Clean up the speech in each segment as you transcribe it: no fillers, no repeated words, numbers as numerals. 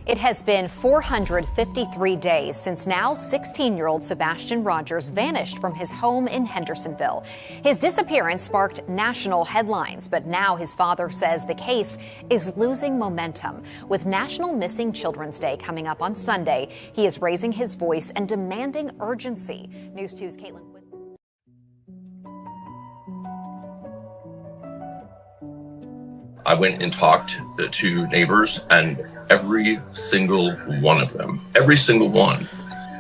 It has been 453 days since now 16-year-old Sebastian Rogers vanished from his home in Hendersonville. His disappearance sparked national headlines, but now his father says the case is losing momentum. With National Missing Children's Day coming up on Sunday, he is raising his voice and demanding urgency. News 2's Caitlin. I went and talked to neighbors, and every single one of them, every single one,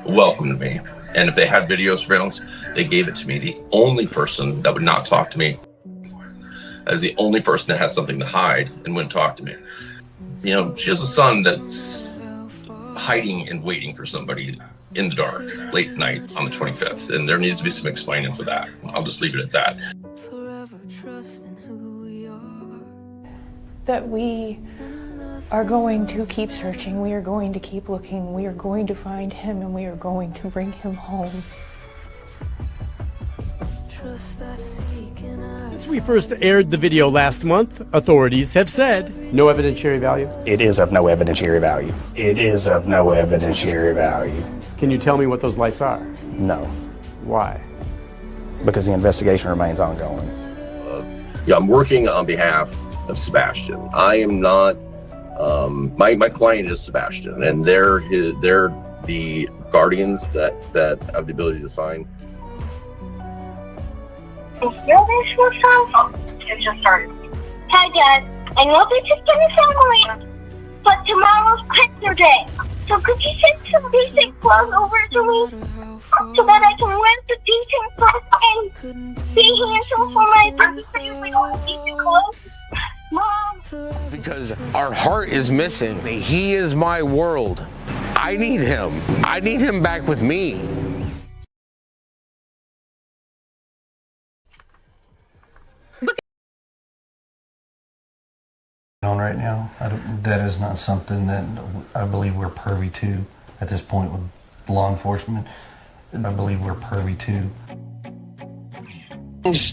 welcomed me. And if they had video surveillance, they gave it to me. The only person that would not talk to me, as the only person that had something to hide and wouldn't talk to me. You know, she has a son that's hiding and waiting for somebody in the dark, late night on the 25th, and there needs to be some explaining for that. I'll just leave it at that. That we are going to keep searching, we are going to keep looking, we are going to find him, and we are going to bring him home. Since we first aired the video last month, authorities have said no evidentiary value. It is of no evidentiary value. It is of no evidentiary value. Can you tell me what those lights are? No. Why? Because the investigation remains ongoing. Yeah, I'm working on behalf of Sebastian. I am not, my client is Sebastian, and they're the guardians that have the ability to sign. It just started. Hi Dad, I know this is gonna sound weird, but tomorrow's picture day. So could you send some decent clothes over to me so that I can wear the decent clothes and be handsome for my birthday with all decent clothes? Mom! Because our heart is missing. He is my world. I need him. I need him back with me. On right now, that is not something that I believe we're privy to at this point with law enforcement. I believe we're privy to.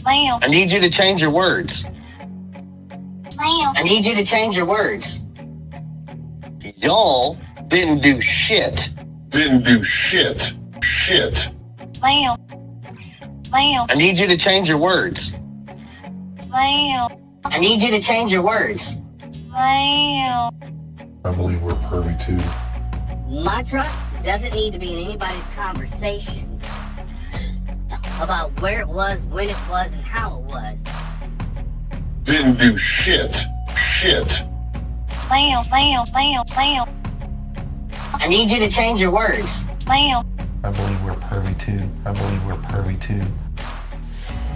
I need you to change your words. I need you to change your words. Y'all didn't do shit. Didn't do shit. Shit. I need you to change your words. I need you to change your words. I believe we're privy to. My truck doesn't need to be in anybody's conversations about where it was, when it was, and how it was. Didn't do shit. Shit. I need you to change your words. I believe we're privy to. I believe we're privy to.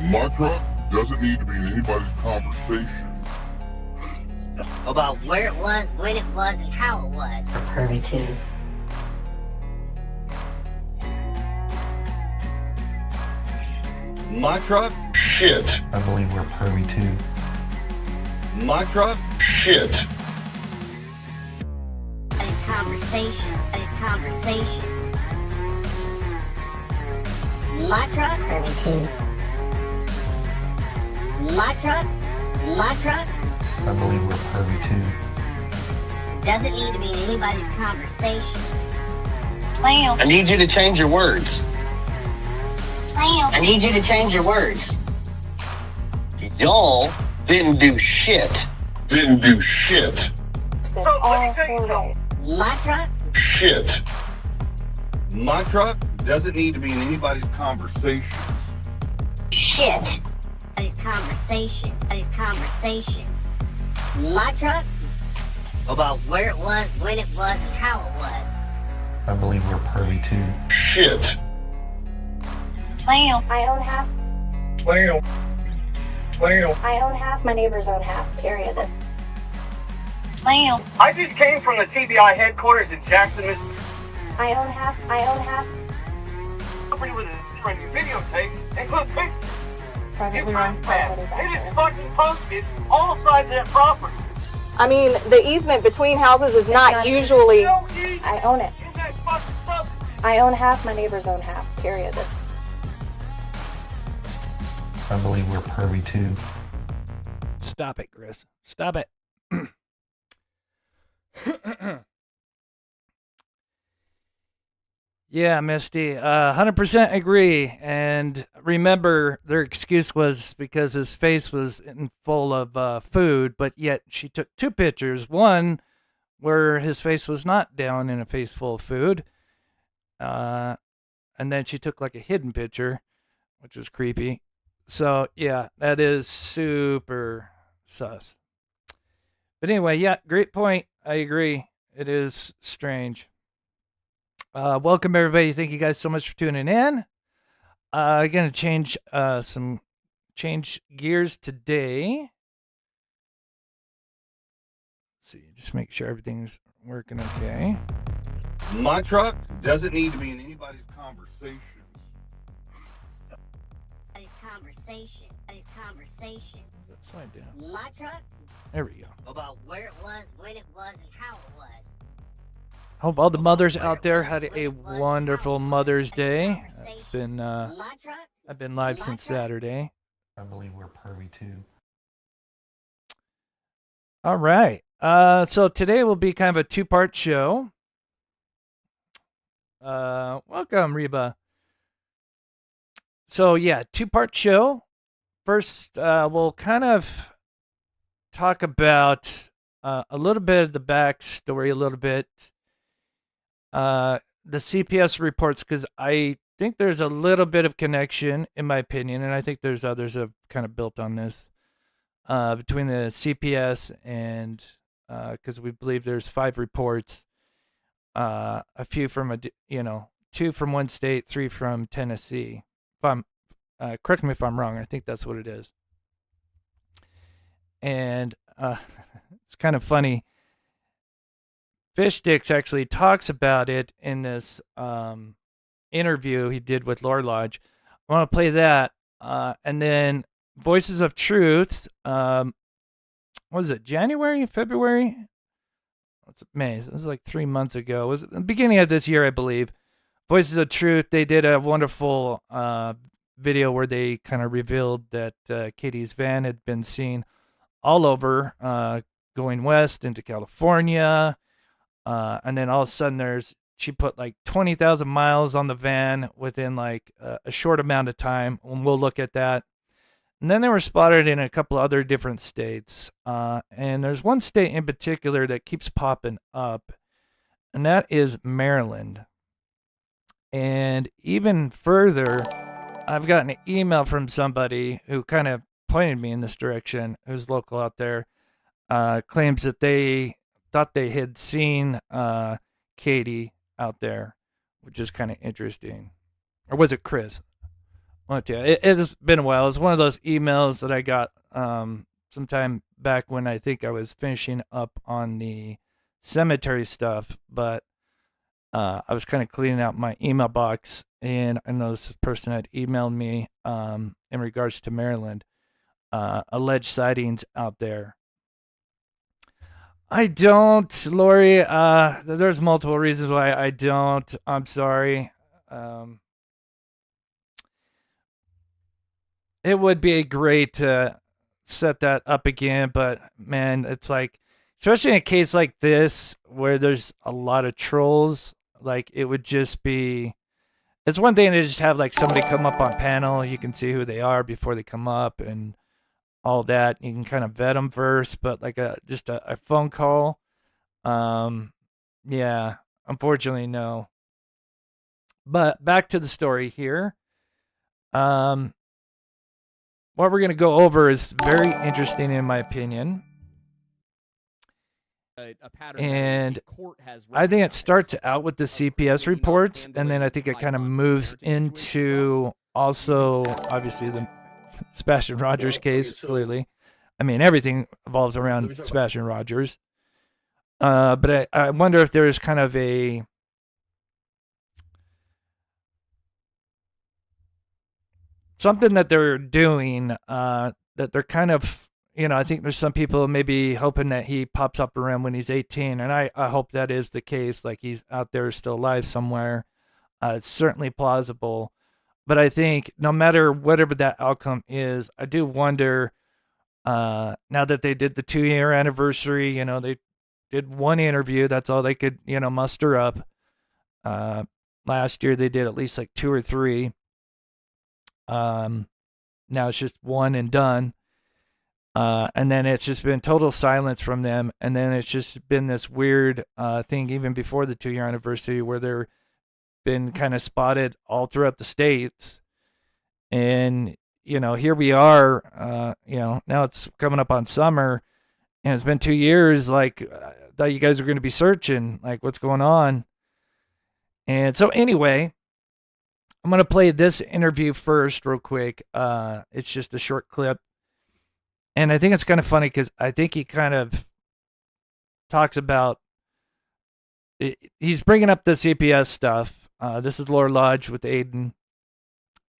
My truck doesn't need to be in anybody's conversation about where it was, when it was, and how it was. We're privy to. My truck? Shit. I believe we're privy to. My truck? Shit. Conversation. My truck? Privy to. My truck? I believe we're privy to. Doesn't need to be in anybody's conversation. I need you to change your words. I need you to change your words. Y'all didn't do shit. Didn't do shit. So my truck? Shit. My truck doesn't need to be in anybody's conversation. Shit. Conversation. My truck? About where it was, when it was, and how it was. I believe we're privy to. Shit. I own half. I own half, my neighbors own half, period. I just came from the TBI headquarters in Jackson, Mississippi. I own half. Property with a videotape and put pictures. Privately run property back It is there. fucking posted all sides of that property. I mean, the easement between houses is not usually... I own it. I own half, my neighbors own half, period. I believe we're privy to. Stop it, Chris. Stop it. Yeah, Misty, 100% agree. And remember, their excuse was because his face was full of food, but yet she took two pictures. One where his face was not down in a face full of food, uh, and then she took like a hidden picture, which was creepy. So yeah, that is super sus. But anyway, yeah, great point. I agree. It is strange. Welcome everybody. Thank you guys so much for tuning in. I'm gonna change gears today. Let's see, just make sure everything's working okay. My truck doesn't need to be in anybody's conversation. Conversation. Does that slide down? My truck. There we go. About where it was, when it was, and how it was. Hope all the mothers out there had a wonderful Mother's Day. It's been I've been live since Saturday. I believe we're pervy too. All right. So today will be kind of a two-part show. Welcome, Reba. So yeah, two-part show. First, we'll kind of talk about a little bit of the backstory, a little bit. The CPS reports, because I think there's a little bit of connection, in my opinion, and I think there's others that have kind of built on this, between the CPS and, because we believe there's 5 reports, a few from, 2 from one state, 3 from Tennessee. If I'm, correct me if I'm wrong, I think that's what it is. And it's kind of funny. Fish Sticks actually talks about it in this interview he did with Lore Lodge. I want to play that. And then Voices of Truth. What was it, January, February? What's May? It was like 3 months ago. It was the beginning of this year, I believe. Voices of Truth, they did a wonderful video where they kind of revealed that Katie's van had been seen all over, going west into California. And then all of a sudden she put like 20,000 miles on the van within like a short amount of time. And we'll look at that. And then they were spotted in a couple other different states. And there's one state in particular that keeps popping up, and that is Maryland. And even further, I've gotten an email from somebody who kind of pointed me in this direction, who's local out there, claims that they thought they had seen Katie out there, which is kind of interesting. Or was it Chris? It's been a while. It's one of those emails that I got sometime back when I think I was finishing up on the cemetery stuff, but I was kind of cleaning out my email box, and I know this person had emailed me in regards to Maryland, alleged sightings out there. I don't, Lori. There's multiple reasons why I don't. I'm sorry. It would be great to set that up again, but man, it's like, especially in a case like this where there's a lot of trolls, like it would just be, it's one thing to just have like somebody come up on panel, you can see who they are before they come up and all that, you can kind of vet them first, but like just a phone call, yeah, unfortunately no. But back to the story here. What we're going to go over is very interesting in my opinion. And I think it starts out with the CPS reports, and then I think it kind of moves into also, obviously, the Sebastian Rogers case, clearly. I mean, everything evolves around Sebastian Rogers. But I wonder if there's kind of a something that they're doing, that they're kind of, I think there's some people maybe hoping that he pops up around when he's 18, and I hope that is the case, like he's out there still alive somewhere. It's certainly plausible. But I think no matter whatever that outcome is, I do wonder, now that they did the 2-year anniversary, they did one interview, that's all they could, muster up. Last year they did at least like 2 or 3. Now it's just one and done. And then it's just been total silence from them. And then it's just been this weird thing even before the 2-year anniversary where they're been kind of spotted all throughout the states. And, here we are, now it's coming up on summer and it's been 2 years. Like, I thought you guys were going to be searching, like, what's going on? And so anyway, I'm going to play this interview first real quick. It's just a short clip. And I think it's kind of funny because I think he kind of talks about, he's bringing up the CPS stuff. This is Lord Lodge with Aiden.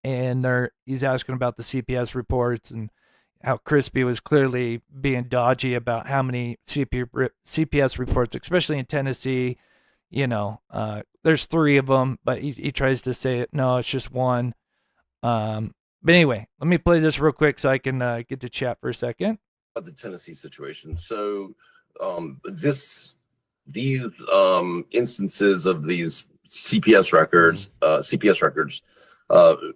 And he's asking about the CPS reports and how Crispy was clearly being dodgy about how many CPS reports, especially in Tennessee. There's 3 of them, but he tries to say, no, it's just one. But anyway, let me play this real quick so I can get to chat for a second. About the Tennessee situation. So these instances of these CPS records,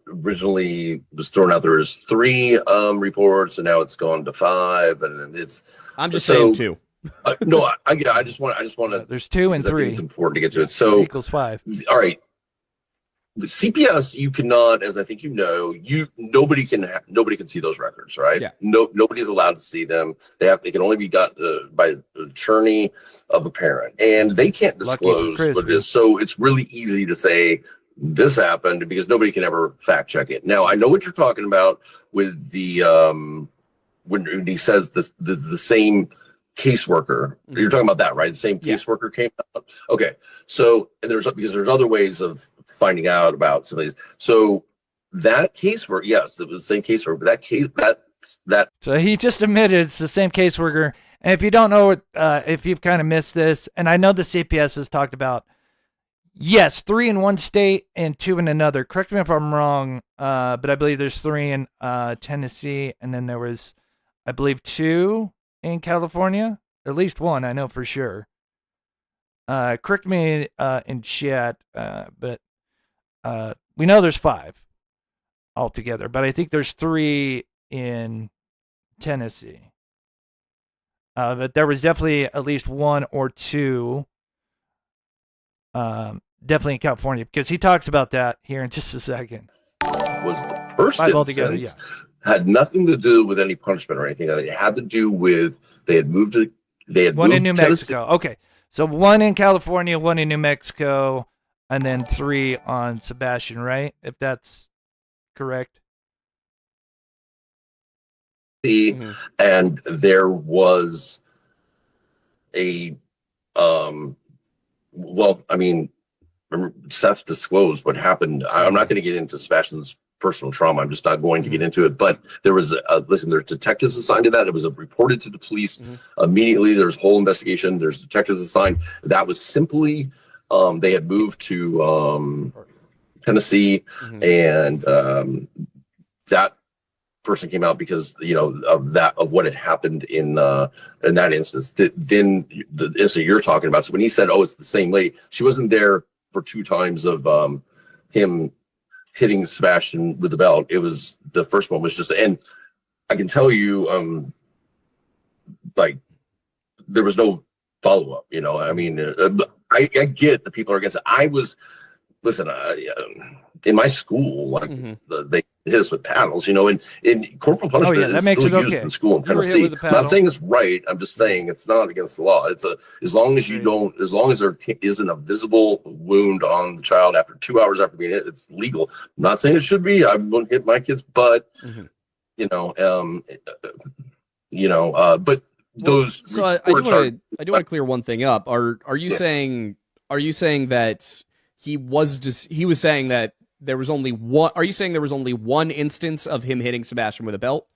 originally was thrown out there as 3 reports, and now it's gone to 5, and it's. I'm just saying 2. No, I just want to. There's 2 and 3. It's important to get to it. So equals 5. All right. With CPS, you cannot, as I think nobody can see those records, right? Yeah. Nobody's allowed to see them. They can only be got by the attorney of a parent, and they can't disclose what it is. So it's really easy to say this happened because nobody can ever fact check it. Now I know what you're talking about with the when he says this the same caseworker. You're talking about that, right? The same caseworker came out. Okay, so because there's other ways of finding out about some of these. So that caseworker, yes, it was the same caseworker, but that. So he just admitted it's the same caseworker. And if you don't know, if you've kind of missed this, and I know the CPS has talked about, yes, 3 in one state and 2 in another. Correct me if I'm wrong, but I believe there's 3 in Tennessee, and then there was, I believe, 2 in California. At least 1, I know for sure. Correct me in chat, but we know there's 5 altogether, but I think there's 3 in Tennessee. But there was definitely at least 1 or 2, definitely in California, because he talks about that here in just a second. Was the first 5 instance altogether, had nothing to do with any punishment or anything. It had to do with they had moved 1 in New Mexico. Okay, so 1 in California, 1 in New Mexico, and then 3 on Sebastian, right? If that's correct. And there was a Seth disclosed what happened. I'm not going to get into Sebastian's personal trauma. I'm just not going to get into it. But there was there's detectives assigned to that. It was reported to the police immediately. There's a whole investigation. There's detectives assigned. That was simply they had moved to Tennessee, and that person came out because of what had happened in that instance. Then the incident you're talking about. So when he said, "Oh, it's the same lady," she wasn't there for 2 times of him hitting Sebastian with the belt. It was the first one was just, and I can tell you, like there was no follow up. I mean, I get the people are against it. In my school, like they hit us with paddles, and corporal punishment is still used in school in Tennessee. I'm not saying it's right. I'm just saying it's not against the law. It's as long as there isn't a visible wound on the child after 2 hours after being hit, it's legal. I'm not saying it should be. I wouldn't hit my kids, but but those. So I do want to clear one thing up. Are you saying that he was saying that there was only one? Are you saying there was only one instance of him hitting Sebastian with a belt,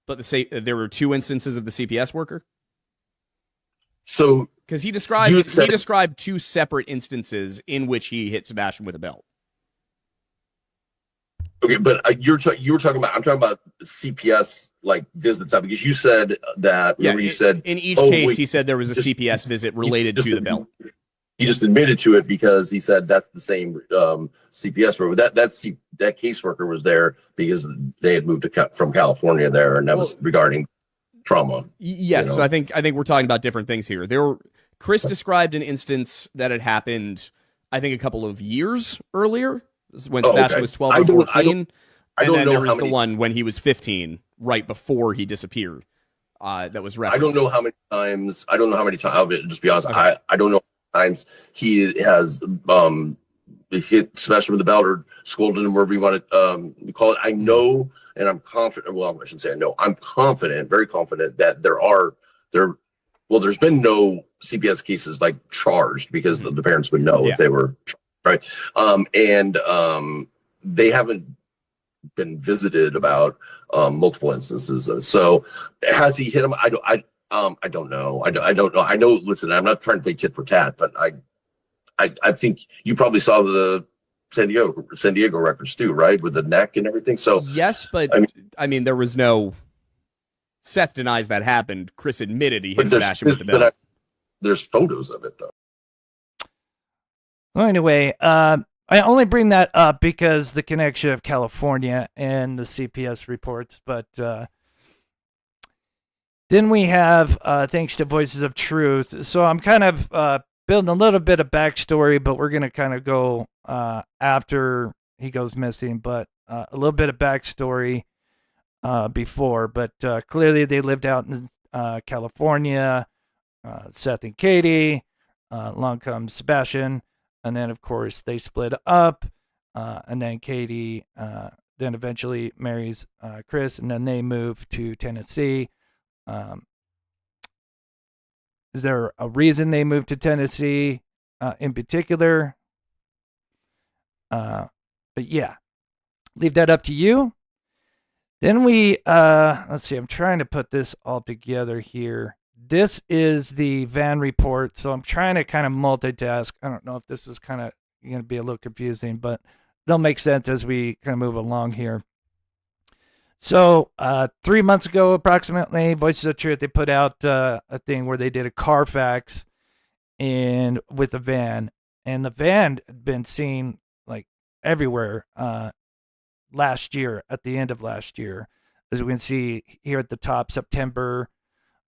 but there were 2 instances of the CPS worker? So because he described 2 separate instances in which he hit Sebastian with a belt. Okay, but you were talking about. I'm talking about CPS visits out because you said that. Yeah, you said in each case he said there was a CPS visit related to the belt. He just admitted to it because he said that's the same CPS worker. That caseworker was there because they had moved from California there, and that was regarding trauma. Yes, so I think we're talking about different things here. Chris described an instance that had happened, I think, a couple of years earlier when Sebastian was 12 or 14. And then there was the one when he was 15, right before he disappeared. That was referenced. I don't know how many times. I'll just be honest. Okay. I don't know how many times he has hit Sebastian with the belt or scolded him, whatever you want to call it. I know, and I'm confident. Well, I shouldn't say I know. I'm confident, very confident that there's been no CPS cases like charged because the parents would know if they were right. They haven't been visited about multiple instances. So has he hit him? I don't know. I don't know. I know. Listen, I'm not trying to play tit for tat, but I think you probably saw the San Diego records too, right, with the neck and everything. So yes, but I mean there was no. Seth denies that happened. Chris admitted he hit Sebastian with the belt. There's photos of it though. Well, anyway, I only bring that up because the connection of California and the CPS reports, but then we have, thanks to Voices of Truth. So I'm kind of building a little bit of backstory, but we're going to kind of go after he goes missing, but a little bit of backstory before. But clearly they lived out in California, Seth and Katie, along comes Sebastian. And then, of course, they split up, and then Katie then eventually marries Chris, and then they move to Tennessee. Is there a reason they moved to Tennessee in particular? But yeah, leave that up to you. Then we, let's see, I'm trying to put this all together here. This is the van report, so I'm trying to kind of multitask. I don't know if this is kind of going to be a little confusing, but it'll make sense as we kind of move along here. So 3 months ago, approximately, Voices of Truth, they put out a thing where they did a Carfax and with a van, and the van had been seen like everywhere last year, at the end of last year, as we can see here at the top, September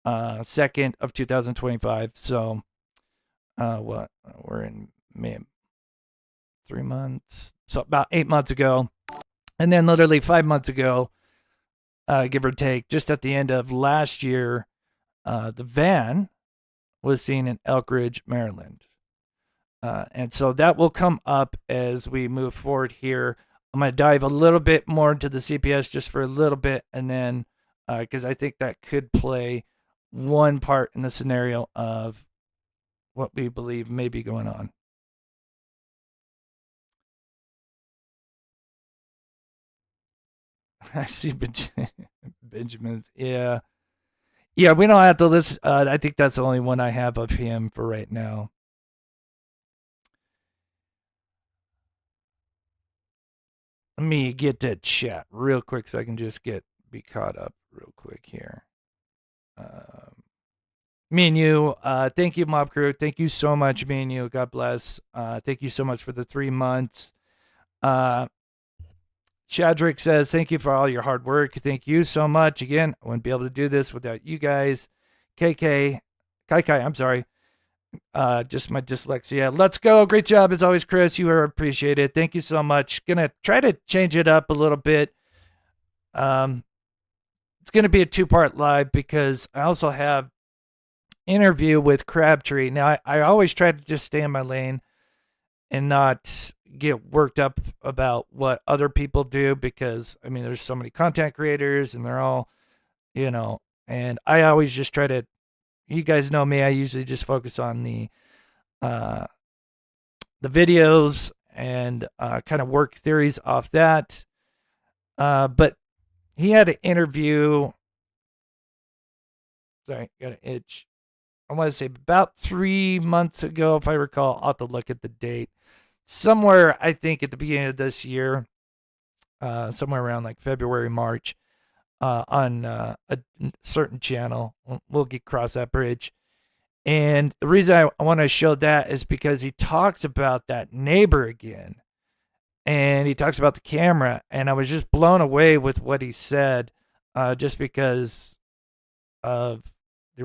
2nd of 2025. So what we're in May, 3 months, so about 8 months ago, and then literally 5 months ago, give or take, just at the end of last year, the van was seen in Elk Ridge, Maryland. And so that will come up as we move forward here. I'm going to dive a little bit more into the CPS just for a little bit, and then because I think that could play one part in the scenario of what we believe may be going on. I see Benjamin's. Yeah. Yeah, we don't have to listen. I think that's the only one I have of him for right now. Let me get to chat real quick so I can just be caught up real quick here. Me and you, thank you, Mob Crew. Thank you so much, me and you. God bless. Thank you so much for the 3 months. Shadrick says, thank you for all your hard work. Thank you so much. Again, I wouldn't be able to do this without you guys. Kai, I'm sorry. Just my dyslexia. Let's go. Great job as always, Chris. You are appreciated. Thank you so much. Gonna try to change it up a little bit. It's gonna be a 2-part live because I also have interview with Crabtree. Now, I always try to just stay in my lane and not get worked up about what other people do because, I mean, there's so many content creators and they're all, and I always just try to, you guys know me, I usually just focus on the videos and kind of work theories off that. But he had an interview. Sorry, got an itch. I want to say about 3 months ago, if I recall. I'll have to look at the date. Somewhere, I think, at the beginning of this year, somewhere around like February, March, on a certain channel. We'll get cross that bridge. And the reason I want to show that is because he talks about that neighbor again. And he talks about the camera. And I was just blown away with what he said, just because of the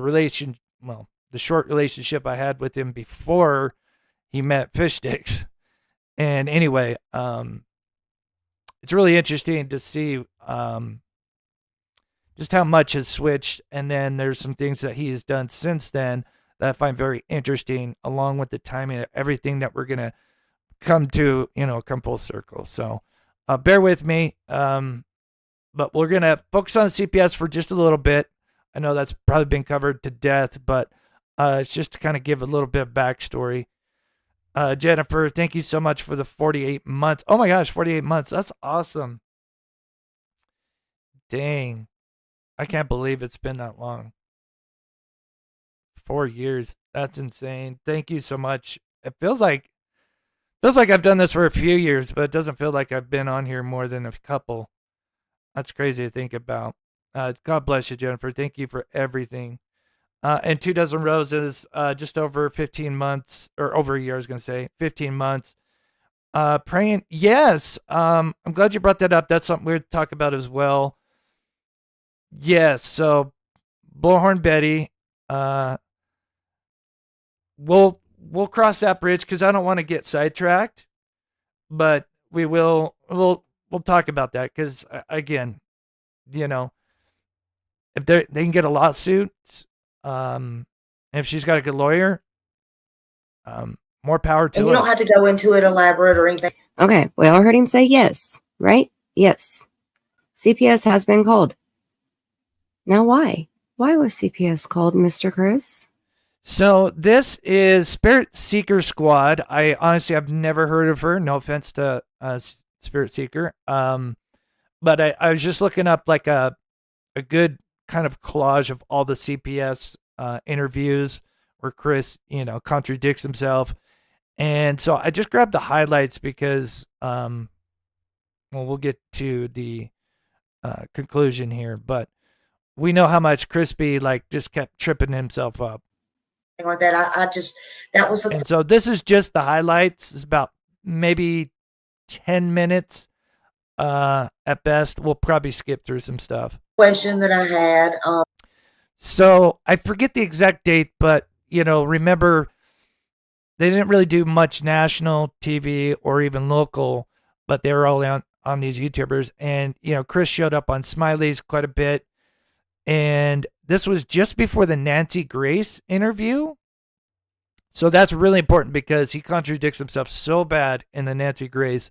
short relationship I had with him before he met Fish Sticks. And anyway, it's really interesting to see just how much has switched. And then there's some things that he has done since then that I find very interesting, along with the timing of everything that we're going to come full circle. So bear with me. But we're going to focus on CPS for just a little bit. I know that's probably been covered to death, but it's just to kind of give a little bit of backstory. Jennifer, thank you so much for the 48 months. Oh my gosh, 48 months. That's awesome. Dang. I can't believe it's been that long. 4 years. That's insane. Thank you so much. It feels like I've done this for a few years, but it doesn't feel like I've been on here more than a couple. That's crazy to think about. God bless you, Jennifer. Thank you for everything. And 2 Dozen Roses, just over 15 months, or over a year, I was going to say, 15 months. Praying, yes. I'm glad you brought that up. That's something we're to talk about as well. Yes, so Bullhorn Betty, we'll cross that bridge because I don't want to get sidetracked, but we'll talk about that because again, if they can get a lawsuit, if she's got a good lawyer, more power to And her. you don't have to go into it elaborate or anything. Okay, we all heard him say yes, right? Yes. CPS has been called. Now why? Why was CPS called, Mr. Chris? So this is Spirit Seeker Squad. I honestly have never heard of her. No offense to Spirit Seeker. But I was just looking up like a good kind of collage of all the CPS interviews where Chris, contradicts himself. And so I just grabbed the highlights because, we'll get to the conclusion here. But we know how much Crispy just kept tripping himself up. Like that. That was And so this is just the highlights. It's about maybe 10 minutes at best. We'll probably skip through some stuff. Question that I had. So I forget the exact date, but remember they didn't really do much national TV or even local, but they were all on these YouTubers. And Chris showed up on Smiley's quite a bit. And this was just before the Nancy Grace interview. So that's really important because he contradicts himself so bad in the Nancy Grace.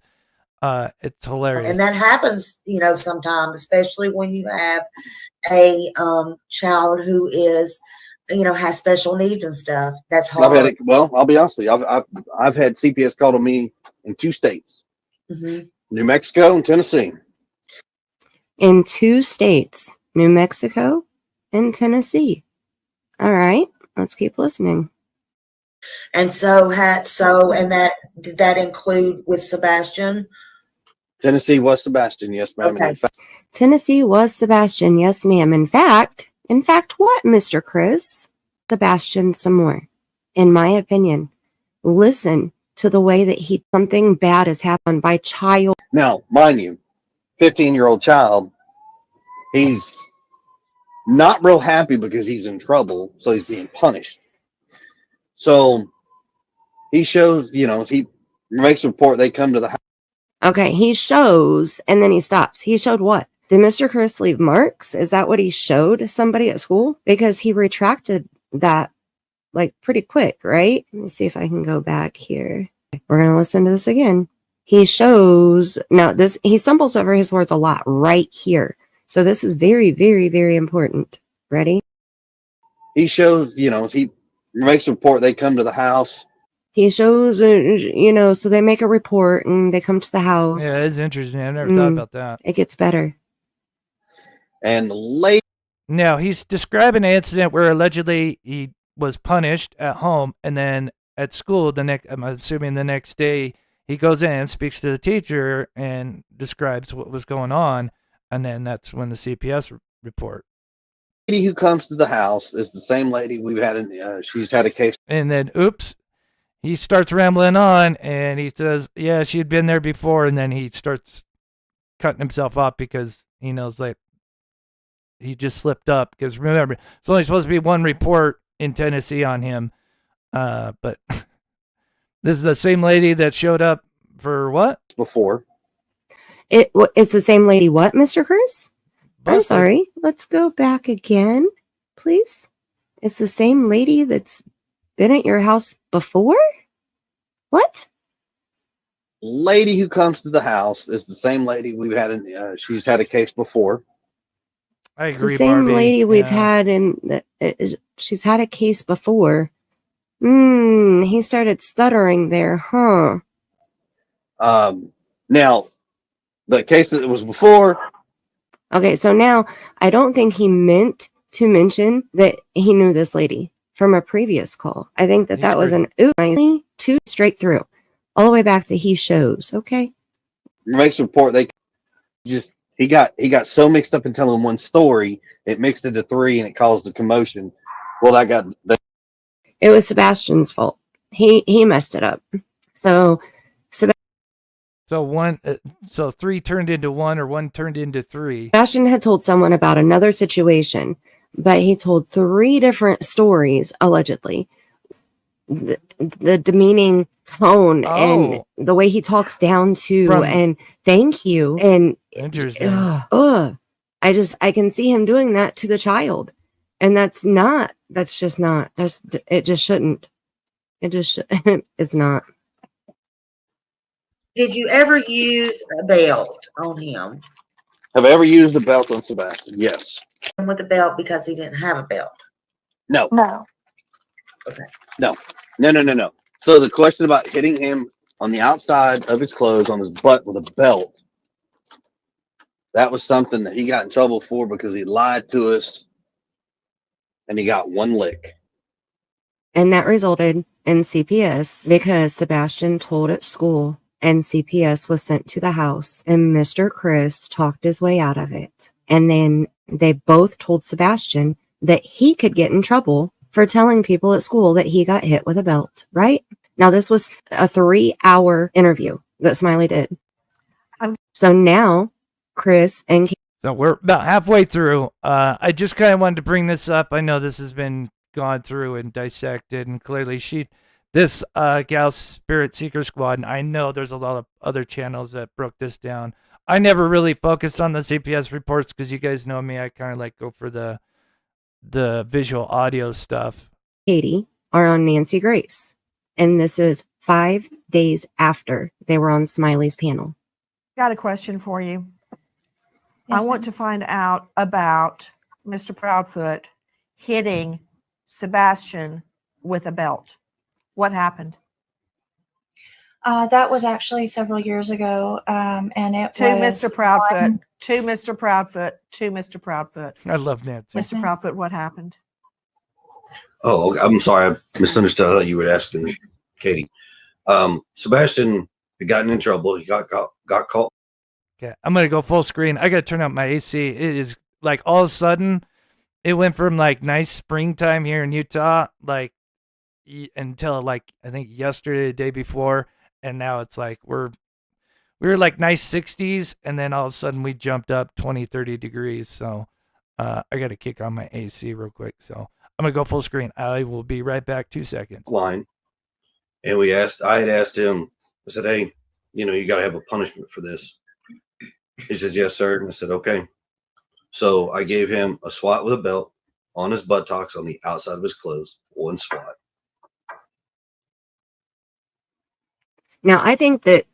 It's hilarious. And that happens, sometimes, especially when you have a child who is, has special needs and stuff. That's hard. I'll be honest with you. I've had CPS called on me in 2 states, New Mexico and Tennessee. In 2 states. New Mexico and Tennessee. All right, let's keep listening. And did that include with Sebastian? Tennessee was Sebastian, yes, ma'am. Okay. Tennessee was Sebastian, yes, ma'am. In fact, what, Mr. Chris? Sebastian some more. In my opinion, listen to the way that something bad has happened by child. Now, mind you, 15-year-old child, he's not real happy because he's in trouble, so he's being punished. So he shows, he makes a report, they come to the house. Okay, he shows, and then he stops. He showed what? Did Mr. Chris leave marks? Is that what he showed somebody at school? Because he retracted that, pretty quick, right? Let me see if I can go back here. We're going to listen to this again. He shows, he stumbles over his words a lot right here. So this is very, very, very important. Ready? He shows, he makes a report. They come to the house. He shows, so they make a report and they come to the house. Yeah, it's interesting. I never thought about that. It gets better. And late. Now, he's describing an incident where allegedly he was punished at home and then at school I'm assuming the next day, he goes in and speaks to the teacher and describes what was going on. And then that's when the CPS report lady who comes to the house is the same lady we've had she's had a case. And then, oops, he starts rambling on, and he says, yeah, she'd been there before, and then he starts cutting himself off because he knows, like, he just slipped up. Because remember, it's only supposed to be one report in Tennessee on him, but this is the same lady that showed up for what? Before. It's the same lady what, Mr. Chris? I'm Busted. sorry. Let's go back again, please. It's the same lady that's been at your house before? What? Lady who comes to the house is the same lady we've had she's had a case before. I It's the agree, same Barbie. lady we've Yeah. had she's had a case before. He started stuttering there, huh? Now, the case that was before. Okay, so now I don't think he meant to mention that he knew this lady from a previous call. I think that was an two straight through, all the way back to he shows. Okay. Makes report he got so mixed up in telling one story, it mixed into three and it caused a commotion. Well, It was Sebastian's fault. He messed it up. So So three turned into one, or one turned into three. Sebastian had told someone about another situation, but he told three different stories, allegedly. The demeaning tone and the way he talks down to and thank you and Interesting. I can see him doing that to the child, and it just shouldn't. It's not. Did you ever use a belt on him? Have I ever used a belt on Sebastian? Yes. With a belt because he didn't have a belt? No. No. Okay. No. So the question about hitting him on the outside of his clothes on his butt with a belt, that was something that he got in trouble for because he lied to us and he got one lick. And that resulted in CPS because Sebastian told at school and CPS was sent to the house and Mr. Chris talked his way out of it. And then they both told Sebastian that he could get in trouble for telling people at school that he got hit with a belt, right? Now, this was a 3-hour interview that Smiley did. So now Chris and So we're about halfway through. I just kind of wanted to bring this up. I know this has been gone through and dissected, and clearly this gal's Spirit Seeker Squad, and I know there's a lot of other channels that broke this down. I never really focused on the CPS reports because you guys know me. I kind of like go for the visual audio stuff. Katie are on Nancy Grace, and this is 5 days after they were on Smiley's panel. Got a question for you. Yes, I want to find out about Mr. Proudfoot hitting Sebastian with a belt. What happened? That was actually several years ago, and it To was Mr. Proudfoot. To Mr. Proudfoot. To Mr. Proudfoot. I love Nancy. Mr. Proudfoot, what happened? Oh, I'm sorry. I misunderstood. I thought you were asking Katie. Sebastian had gotten in trouble. He got caught. Okay, I'm going to go full screen. I got to turn up my AC. It is like all of a sudden, it went from like nice springtime here in Utah, like until like I think yesterday, the day before, and now it's like we were like nice 60s, and then all of a sudden we jumped up 20, 30 degrees. So I got to kick on my AC real quick. So I'm going to go full screen. I will be right back. 2 seconds. Line. And I had asked him, I said, hey, you got to have a punishment for this. He says, yes, sir. And I said, okay. So I gave him a swat with a belt on his buttocks on the outside of his clothes. One swat. Now, I think that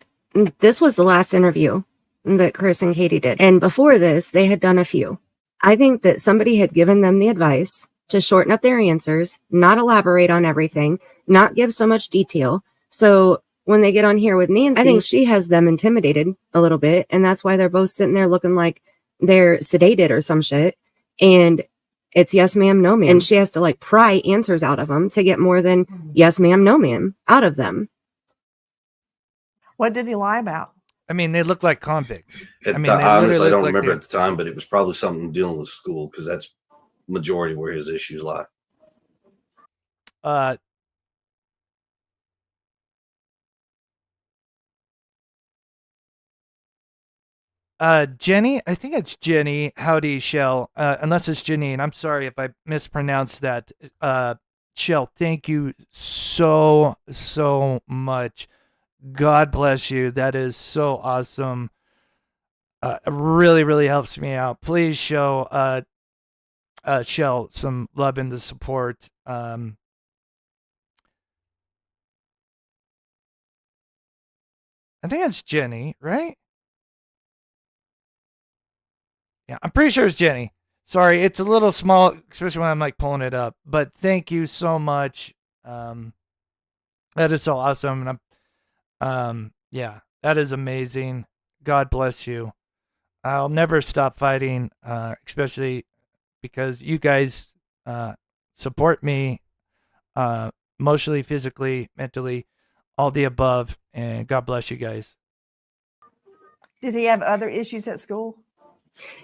this was the last interview that Chris and Katie did. And before this, they had done a few. I think that somebody had given them the advice to shorten up their answers, not elaborate on everything, not give so much detail. So when they get on here with Nancy, I think she has them intimidated a little bit. And that's why they're both sitting there looking like they're sedated or some shit. And it's yes, ma'am, no, ma'am. And she has to like pry answers out of them to get more than yes, ma'am, no, ma'am out of them. What did he lie about? I mean, they look like convicts. I honestly don't remember at the time, but it was probably something dealing with school because that's majority where his issues lie. Jenny, I think it's Jenny. Howdy, Shell. Unless it's Janine. I'm sorry if I mispronounced that. Shell, thank you so much. God bless you. That is so awesome. Really helps me out. Please show Shell some love and the support. I think it's Jenny, right? Yeah, I'm pretty sure it's Jenny. Sorry, it's a little small, especially when I'm like pulling it up. But thank you so much. That is so awesome, and yeah, that is amazing. God bless you. I'll never stop fighting, especially because you guys support me emotionally, physically, mentally, all the above, and God bless you guys. Did he have other issues at school?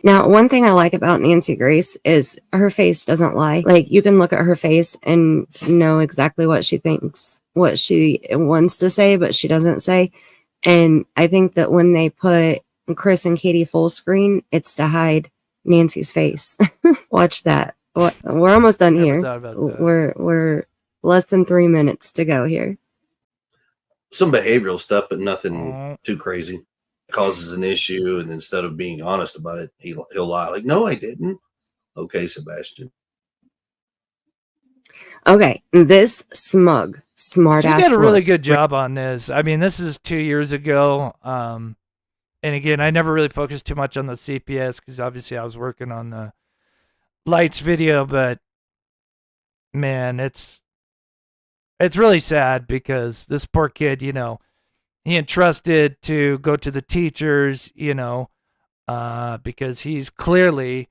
Now, one thing I like about Nancy Grace is her face doesn't lie. Like, you can look at her face and know exactly what she thinks, what she wants to say, but she doesn't say. And I think that when they put Chris and Katie full screen, it's to hide Nancy's face. Watch that. We're almost done here. We're less than 3 minutes to go here. Some behavioral stuff, but nothing too crazy. Causes an issue, and instead of being honest about it, he'll lie. Like, no, I didn't. Okay, Sebastian. Okay, this smart She ass. did a really good job on this. I mean, this is 2 years ago. And again, I never really focused too much on the CPS because obviously I was working on the lights video. But man, it's really sad because this poor kid, you know, he entrusted to go to the teachers, you know, because he's clearly,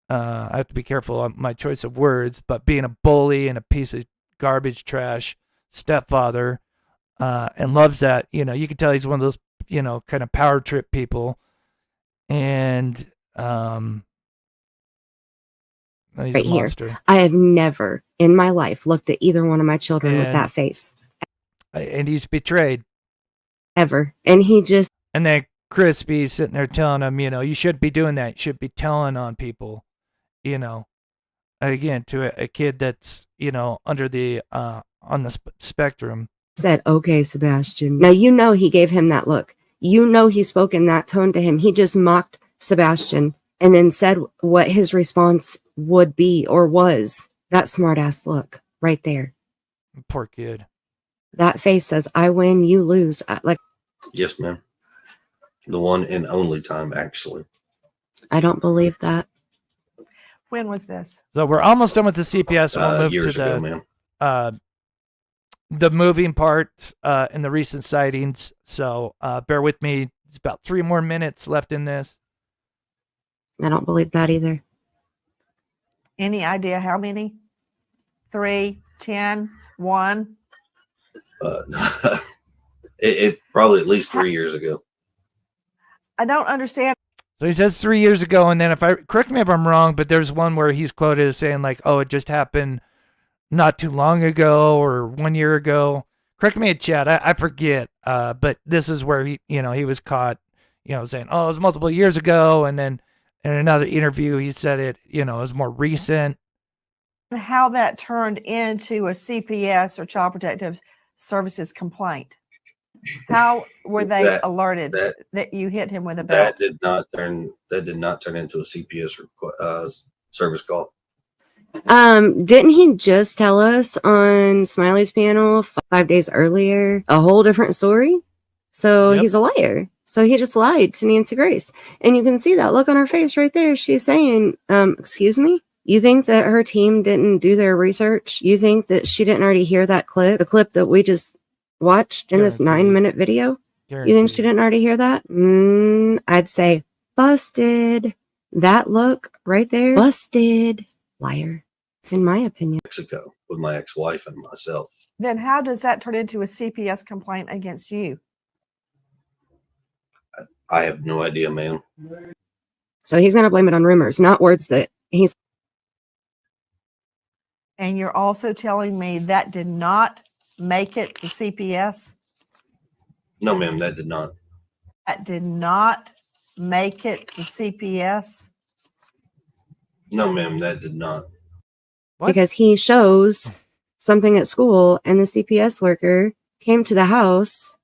I have to be careful on my choice of words, but being a bully and a piece of garbage trash stepfather, and loves that, you know, you can tell he's one of those, you know, kind of power trip people. And, he's right a here. monster. I have never in my life looked at either one of my children with that face. And he's betrayed. Ever. And he just. And then Crispy sitting there telling him, you know, you shouldn't be doing that. You should be telling on people, you know, again, to a kid that's, you know, under the, on the spectrum. Said, okay, Sebastian. Now, you know, he gave him that look. You know, he spoke in that tone to him. He just mocked Sebastian and then said what his response would be or was. That smart ass look right there. Poor kid. That face says, I win, you lose. Like, yes, ma'am. The one and only time, actually. I don't believe that. When was this? So we're almost done with the CPS. We'll move years to ago, the moving part and the recent sightings. So bear with me. It's about 3 more minutes left in this. I don't believe that either. Any idea how many? 3, 10, 1? It probably at least 3 years ago. I don't understand. So he says 3 years ago, and then if I correct me if I'm wrong, but there's one where he's quoted as saying like, "Oh, it just happened not too long ago or 1 year ago." Correct me in chat. I forget. But this is where he, you know, he was caught, you know, saying, "Oh, it was multiple years ago," and then in another interview he said it, you know, it was more recent. How that turned into a CPS or Child Protective Services complaint. How were they alerted that you hit him with a belt? That did not turn into a CPS service call. Didn't he just tell us on Smiley's panel 5 days earlier a whole different story? So he's a liar. So he just lied to Nancy Grace. And you can see that look on her face right there. She's saying, excuse me? You think that her team didn't do their research? You think that she didn't already hear that clip? The clip that we just watched in this 9-minute video? You think she didn't already hear that? I'd say busted. That look right there. Busted. Liar, in my opinion. Mexico with my ex-wife and myself. Then how does that turn into a CPS complaint against you? I have no idea, ma'am. So he's going to blame it on rumors, not words that he's And you're also telling me that did not make it to CPS? No, ma'am, that did not. That did not make it to CPS? No, ma'am, that did not. Because he shows something at school and the CPS worker came to the house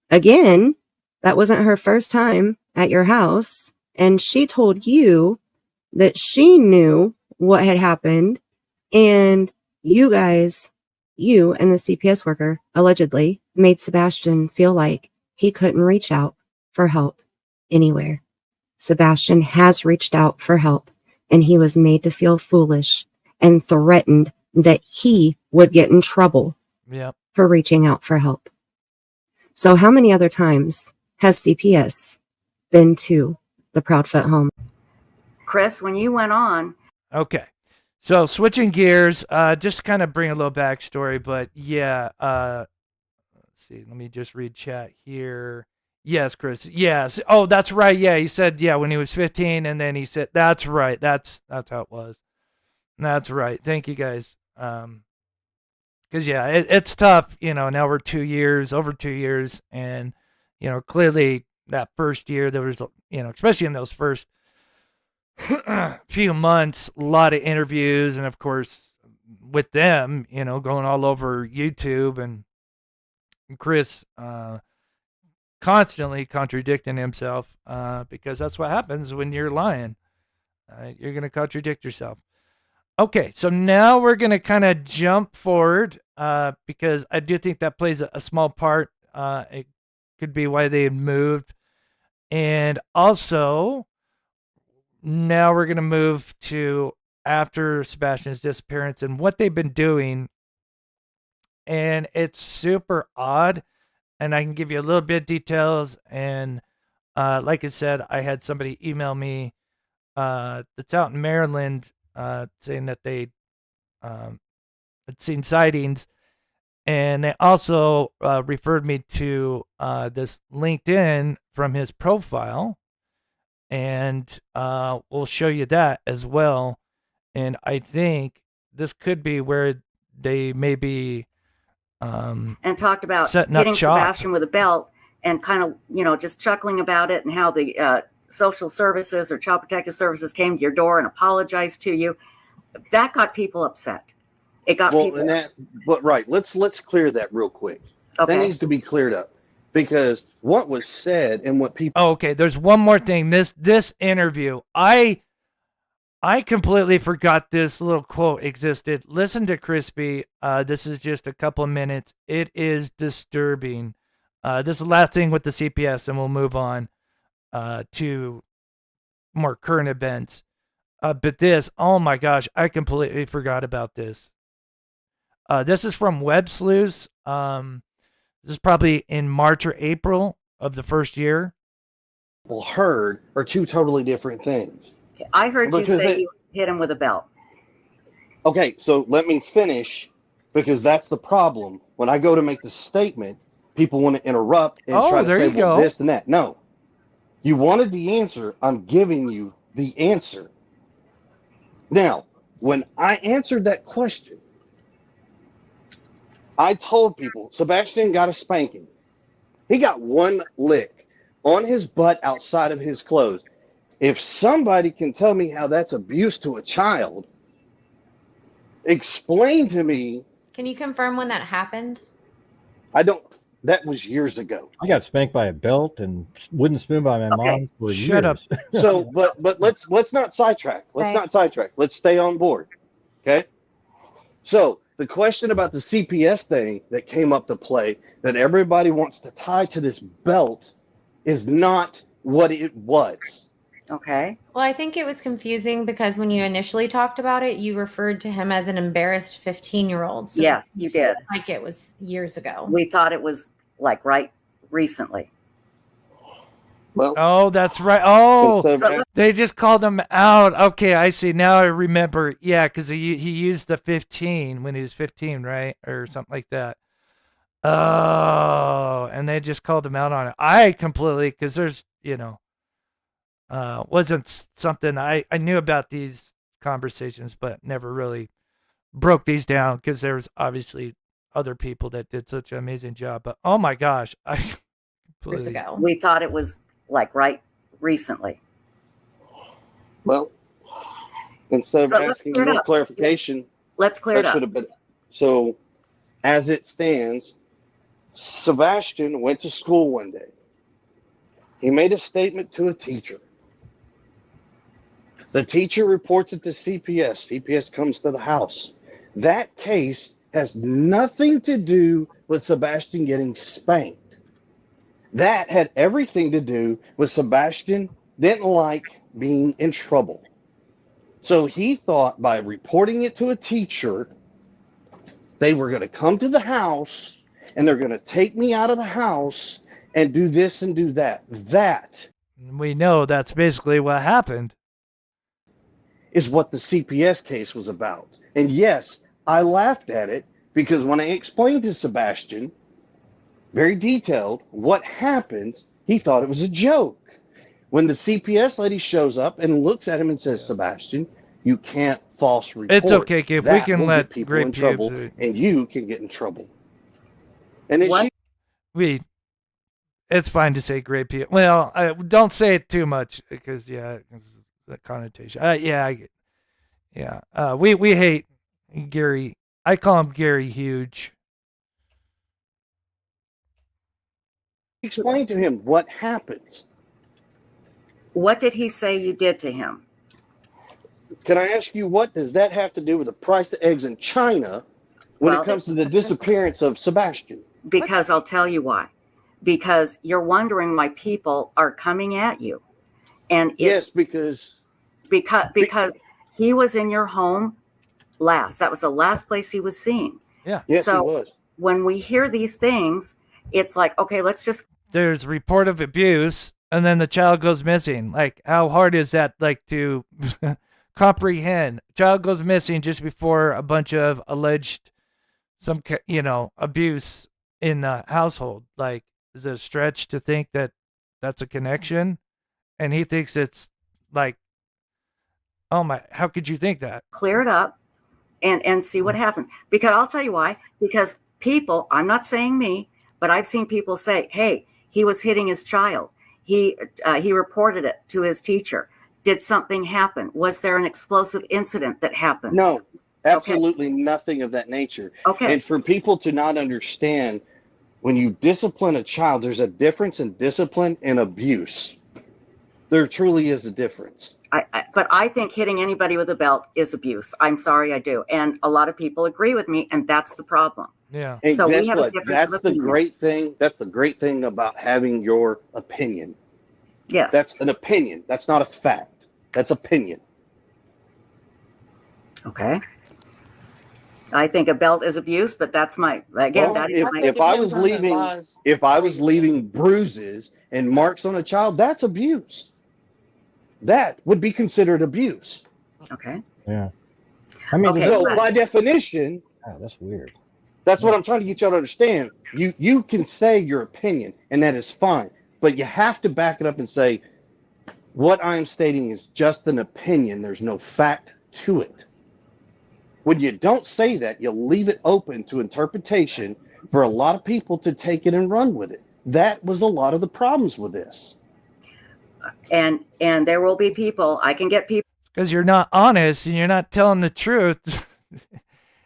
again. That wasn't her first time at your house. And she told you that she knew what had happened. And you guys, you and the CPS worker allegedly made Sebastian feel like he couldn't reach out for help anywhere. Sebastian has reached out for help, and he was made to feel foolish and threatened that he would get in trouble for reaching out for help. So how many other times has CPS been to the Proudfoot home? Chris, when you went on. Okay. So switching gears, just to kind of bring a little backstory, but yeah, let's see. Let me just read chat here. Yes, Chris. Yes. Oh, that's right. Yeah, he said, yeah, when he was 15, and then he said, that's right. That's how it was. That's right. Thank you, guys. Because yeah, it's tough. Now we're over 2 years, and clearly that first year there was, especially in those first few months, a lot of interviews, and of course with them, going all over YouTube, and Chris constantly contradicting himself, because that's what happens when you're lying. You're going to contradict yourself. Okay, so now we're going to kind of jump forward, because I do think that plays a small part. It could be why they had moved. And also, now we're going to move to after Sebastian's disappearance and what they've been doing. And it's super odd. And I can give you a little bit of details. And like I said, I had somebody email me that's out in Maryland, saying that they had seen sightings. And they also referred me to this LinkedIn from his profile. And we'll show you that as well. And I think this could be where they may be and talked about setting hitting up shop. Sebastian with a belt and kind of, just chuckling about it, and how the social services or child protective services came to your door and apologized to you. That got people upset. It got people. But right, let's clear that real quick. Okay. That needs to be cleared up, because what was said and what people. Oh, okay. There's one more thing. This interview, I completely forgot this little quote existed. Listen to Crispy. This is just a couple of minutes. It is disturbing. This is the last thing with the CPS, and we'll move on to more current events. But this, oh my gosh, I completely forgot about this. This is from Web Sleuths. This is probably in March or April of the first year. Heard are two totally different things. I heard you say you hit him with a belt. Okay, so let me finish, because that's the problem. When I go to make the statement, people want to interrupt and try to say, well, this and that. No. You wanted the answer. I'm giving you the answer. Now, when I answered that question, I told people Sebastian got a spanking. He got one lick on his butt outside of his clothes. If somebody can tell me how that's abuse to a child, explain to me. Can you confirm when that happened? I don't. That was years ago. I got spanked by a belt and wooden spoon by my mom for years. Shut up. So, but let's not sidetrack. Not sidetrack. Let's stay on board. Okay. So the question about the CPS thing that came up to play, that everybody wants to tie to this belt, is not what it was. Okay. Well, I think it was confusing because when you initially talked about it, you referred to him as an embarrassed 15-year-old. So yes, you did. Like it was years ago. We thought it was like right recently. Well, oh, that's right. Oh, they just called him out. Okay, I see. Now I remember. Yeah, because he used the 15 when he was 15, right? Or something like that. Oh, and they just called him out on it. I completely, because there's, wasn't something I knew about these conversations, but never really broke these down because there's obviously other people that did such an amazing job. But oh my gosh, I completely, We thought it was like right recently. Well, instead of So let's asking clear it more up. clarification, Let's clear it that up. should have been. So, as it stands, Sebastian went to school one day. He made a statement to a teacher. The teacher reports it to CPS. CPS comes to the house. That case has nothing to do with Sebastian getting spanked. That had everything to do with Sebastian didn't like being in trouble. So he thought by reporting it to a teacher, they were going to come to the house and they're going to take me out of the house and do this and do that. That we know that's basically what happened. Is what the CPS case was about. And yes, I laughed at it because when I explained to Sebastian, very detailed, what happens, he thought it was a joke. When the CPS lady shows up and looks at him and says, Sebastian, you can't false report. It's okay, Gabe. We That can will let get people Great in trouble, Pubes- and you can get in trouble. And then it's fine to say great people. Well, don't say it too much because it's the connotation. We hate Gary. I call him Gary Huge. Explain to him what happens. What did he say you did to him? Can I ask you, what does that have to do with the price of eggs in China when Well, it comes to the disappearance of Sebastian? Because I'll tell you why. Because you're wondering why people are coming at you. And it's because he was in your home last. That was the last place he was seen. Yeah. Yes, so he was. When we hear these things, it's like, okay, let's just. There's report of abuse, and then the child goes missing. Like, how hard is that, like, to comprehend? Child goes missing just before a bunch of alleged, abuse in the household. Like, is it a stretch to think that that's a connection? And he thinks it's like, oh my, how could you think that? Clear it up and see what happens. Because I'll tell you why. Because people, I'm not saying me, but I've seen people say, hey, he was hitting his child. He reported it to his teacher. Did something happen? Was there an explosive incident that happened? No, absolutely nothing of that nature. Okay. And for people to not understand, when you discipline a child, there's a difference in discipline and abuse. There truly is a difference. But I think hitting anybody with a belt is abuse. I'm sorry, I do. And a lot of people agree with me, and that's the problem. Yeah. And so guess we have what? a difference That's of the opinion. great thing. That's the great thing about having your opinion. Yes. That's an opinion. That's not a fact. That's opinion. Okay. I think a belt is abuse, but that's my again. Well, if I was leaving bruises and marks on a child, that's abuse. That would be considered abuse. Okay. Yeah. I mean, So by definition, that's weird. that's what I'm trying to get y'all to understand. You can say your opinion, and that is fine, but you have to back it up and say, what I'm stating is just an opinion. There's no fact to it. When you don't say that, you leave it open to interpretation for a lot of people to take it and run with it. That was a lot of the problems with this. And there will be people. I can get people. Because you're not honest and you're not telling the truth.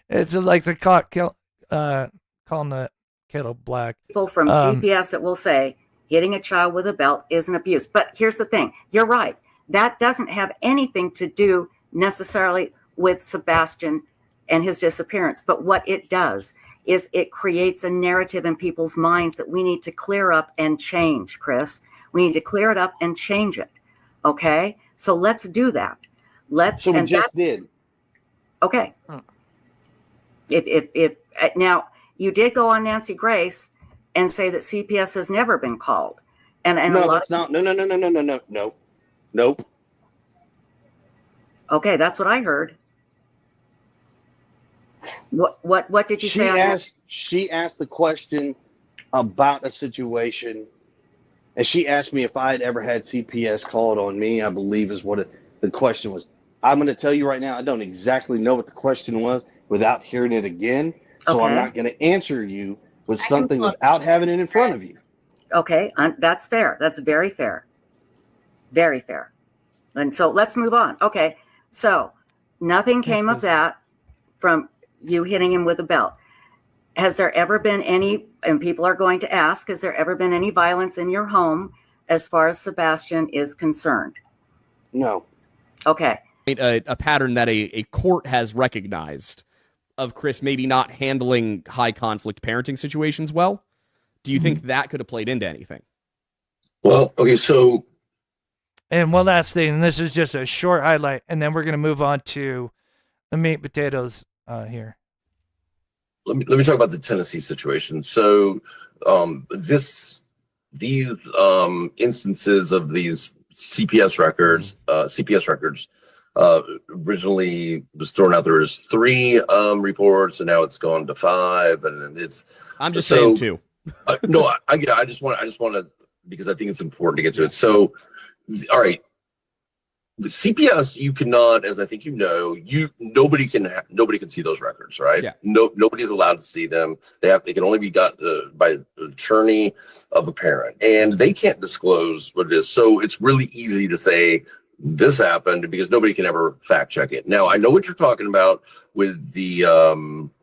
It's just like the calling the kettle black. People from CPS that will say hitting a child with a belt is an abuse. But here's the thing. You're right. That doesn't have anything to do necessarily with Sebastian and his disappearance. But what it does is it creates a narrative in people's minds that we need to clear up and change, Chris. We need to clear it up and change it. Okay? So let's do that. So we just did. Okay. If now you did go on Nancy Grace and say that CPS has never been called. And No, a lot that's not. No. Nope. Okay, that's what I heard. What did you say on that? She asked the question about a situation, and she asked me if I had ever had CPS called on me, I believe is what the question was. I'm going to tell you right now, I don't exactly know what the question was, without hearing it again. So I'm Okay. not going to answer you with something without having it in front of you. Okay, that's fair. That's very fair. Very fair. And so let's move on. Okay, so nothing came of that from you hitting him with a belt. Has there ever been any, and people are going to ask, has there ever been any violence in your home as far as Sebastian is concerned? No. Okay. A pattern that a court has recognized of Chris maybe not handling high conflict parenting situations well. Do you think that could have played into anything? Well, okay, so. And one last thing, and this is just a short highlight, and then we're going to move on to the meat and potatoes here. Let me talk about the Tennessee situation. So these instances of these CPS records, originally was thrown out there as 3 reports, and now it's gone to 5, and it's. I'm just saying 2. No, I just want to, because I think it's important to get to it. So, all right. With CPS, you cannot, as I think nobody can see those records, right? Yeah. Nobody's allowed to see them. They can only be got by the attorney of a parent, and they can't disclose what it is. So it's really easy to say this happened because nobody can ever fact check it. Now I know what you're talking about with the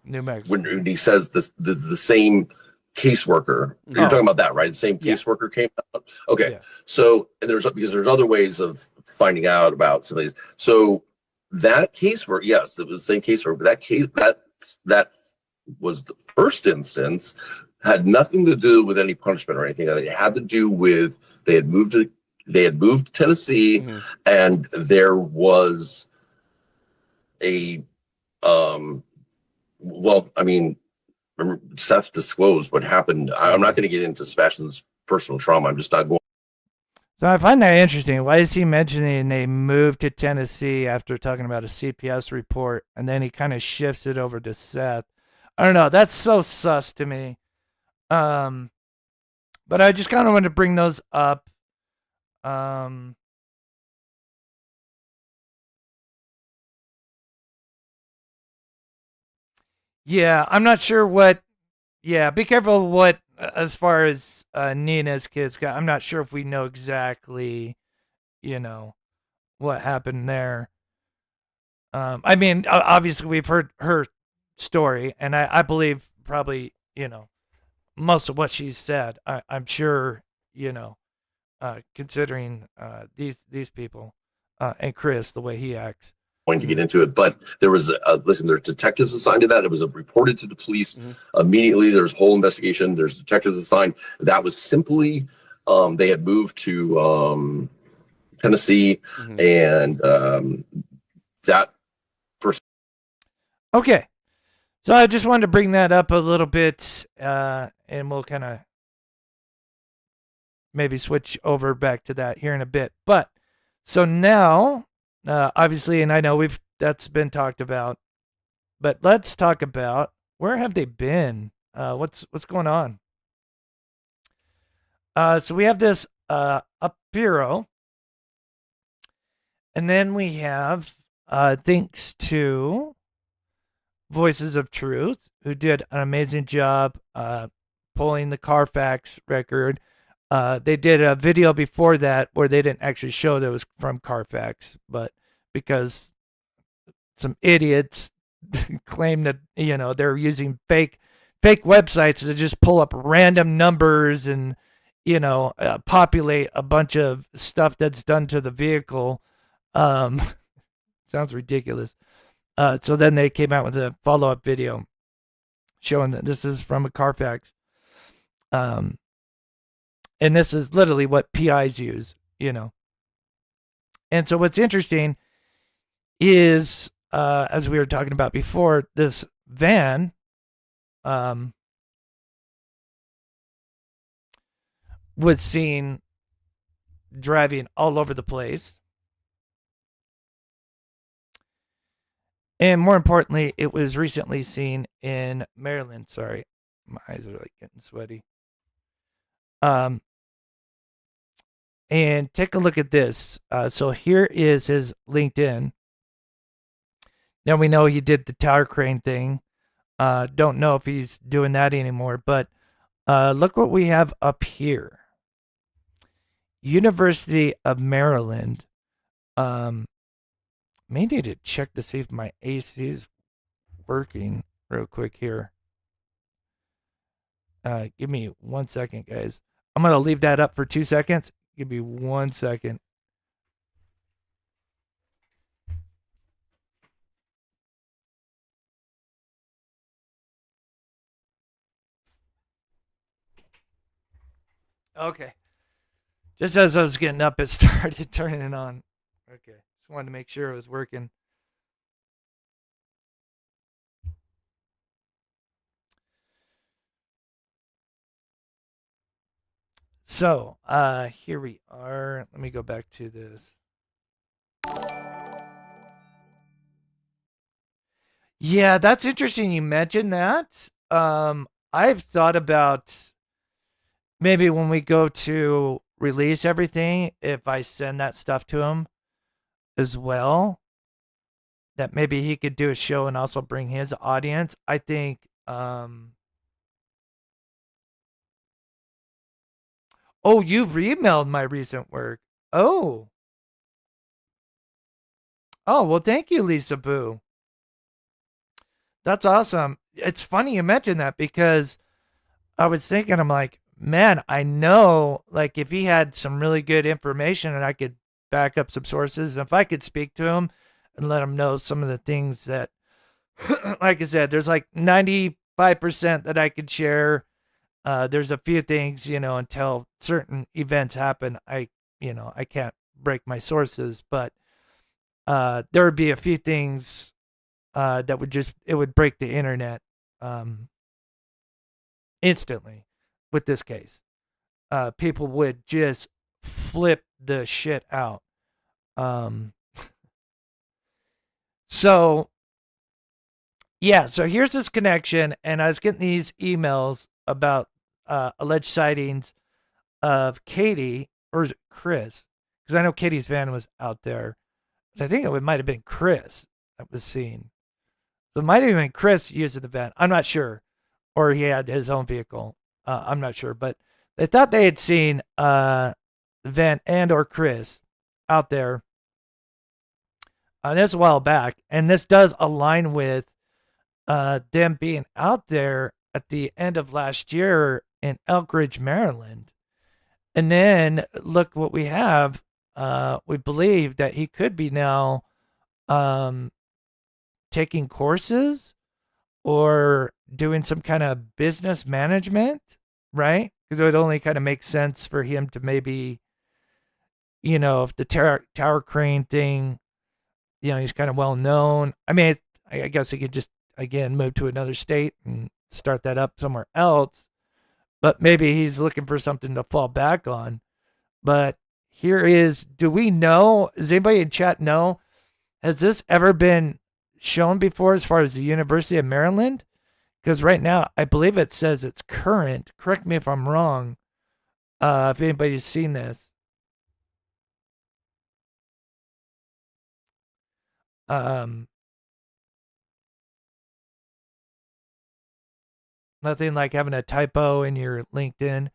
New Mexico when he says the same caseworker. You're talking about that, right? The same caseworker came out. Okay. Yeah. So, and there's other ways of finding out about some of these. So that caseworker, yes, it was the same caseworker, but that was the first instance, had nothing to do with any punishment or anything. It had to do with they had moved to Tennessee, and there was a Seth disclosed what happened. I'm not going to get into Sebastian's personal trauma. I'm just not going. So I find that interesting. Why is he mentioning they moved to Tennessee after talking about a CPS report, and then he kind of shifts it over to Seth? I don't know. That's so sus to me. But I just kind of want to bring those up. Yeah, I'm not sure what. Yeah, be careful what as far as Nina's kids got. I'm not sure if we know exactly, what happened there. I mean, obviously we've heard her story, and I believe probably most of what she's said. I'm sure considering these people and Chris the way he acts. Going to get into it, but there was there's detectives assigned to that. It was reported to the police immediately. There's a whole investigation. There's detectives assigned. That was simply they had moved to Tennessee, and that person. Okay, so I just wanted to bring that up a little bit, and we'll kind of maybe switch over back to that here in a bit. But so now. Obviously, and I know that's been talked about, but let's talk about where have they been? What's going on? So we have this up bureau, and then we have thanks to Voices of Truth, who did an amazing job pulling the Carfax record. They did a video before that where they didn't actually show that it was from Carfax, but because some idiots claim that they're using fake websites to just pull up random numbers and populate a bunch of stuff that's done to the vehicle. Sounds ridiculous. So then they came out with a follow-up video showing that this is from a Carfax. And this is literally what PIs use, And so what's interesting is, as we were talking about before, this van was seen driving all over the place. And more importantly, it was recently seen in Maryland. Sorry, my eyes are getting sweaty. And take a look at this. So here is his LinkedIn. Now we know he did the tower crane thing. Don't know if he's doing that anymore, but look what we have up here. University of Maryland. May need to check to see if my AC is working real quick here. Give me 1 second, guys. I'm going to leave that up for 2 seconds. Give me 1 second. Okay. Just as I was getting up, it started turning it on. Okay. Just wanted to make sure it was working. So, here we are. Let me go back to this. Yeah, that's interesting you mentioned that. I've thought about maybe when we go to release everything, if I send that stuff to him as well, that maybe he could do a show and also bring his audience. I think oh, you've emailed my recent work. Oh. Oh, well, thank you, Lisa Boo. That's awesome. It's funny you mentioned that because I was thinking, I'm like, man, I know, like, if he had some really good information and I could back up some sources, if I could speak to him and let him know some of the things that, like I said, there's like 95% that I could share. There's a few things, until certain events happen, I can't break my sources, but there would be a few things that would break the internet instantly with this case. People would just flip the shit out. So here's this connection, and I was getting these emails about alleged sightings of Katie, or is it Chris? Because I know Katie's van was out there. But I think it might have been Chris that was seen. So it might have been Chris using the van. I'm not sure. Or he had his own vehicle. I'm not sure. But they thought they had seen the van and or Chris out there. This a while back. And this does align with them being out there at the end of last year in Elk Ridge, Maryland. And then look what we have. We believe that he could be now taking courses or doing some kind of business management, right? Because it would only kind of make sense for him to maybe, if the tower crane thing, he's kind of well known. I mean, I guess he could just, again, move to another state and start that up somewhere else. But maybe he's looking for something to fall back on. But here is, do we know, does anybody in chat know, has this ever been shown before as far as the University of Maryland? Because right now, I believe it says it's current. Correct me if I'm wrong, if anybody's seen this. Nothing like having a typo in your LinkedIn.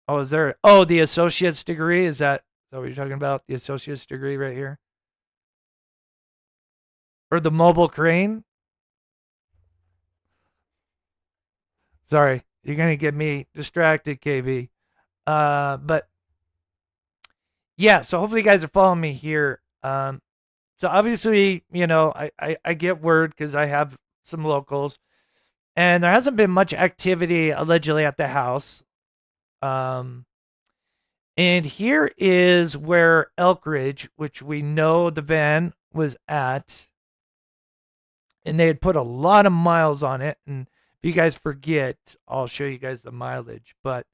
Oh, is there? Oh, the associate's degree? Is that what you're talking about? The associate's degree right here? Or the mobile crane? Sorry, you're going to get me distracted, KB. But yeah, so hopefully you guys are following me here. So obviously, I get word because I have some locals, and there hasn't been much activity allegedly at the house. And here is where Elk Ridge, which we know the van was at, and they had put a lot of miles on it. And if you guys forget, I'll show you guys the mileage. But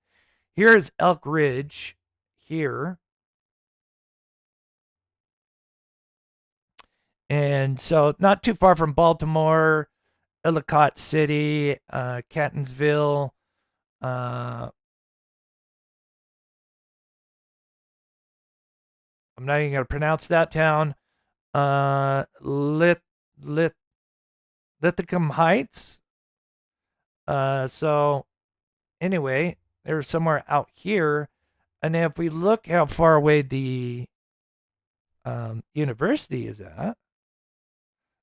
here is Elk Ridge here. And so not too far from Baltimore, Ellicott City, Catonsville, I'm not even going to pronounce that town. Lithicum Heights. So anyway, they were somewhere out here. And if we look how far away the university is at,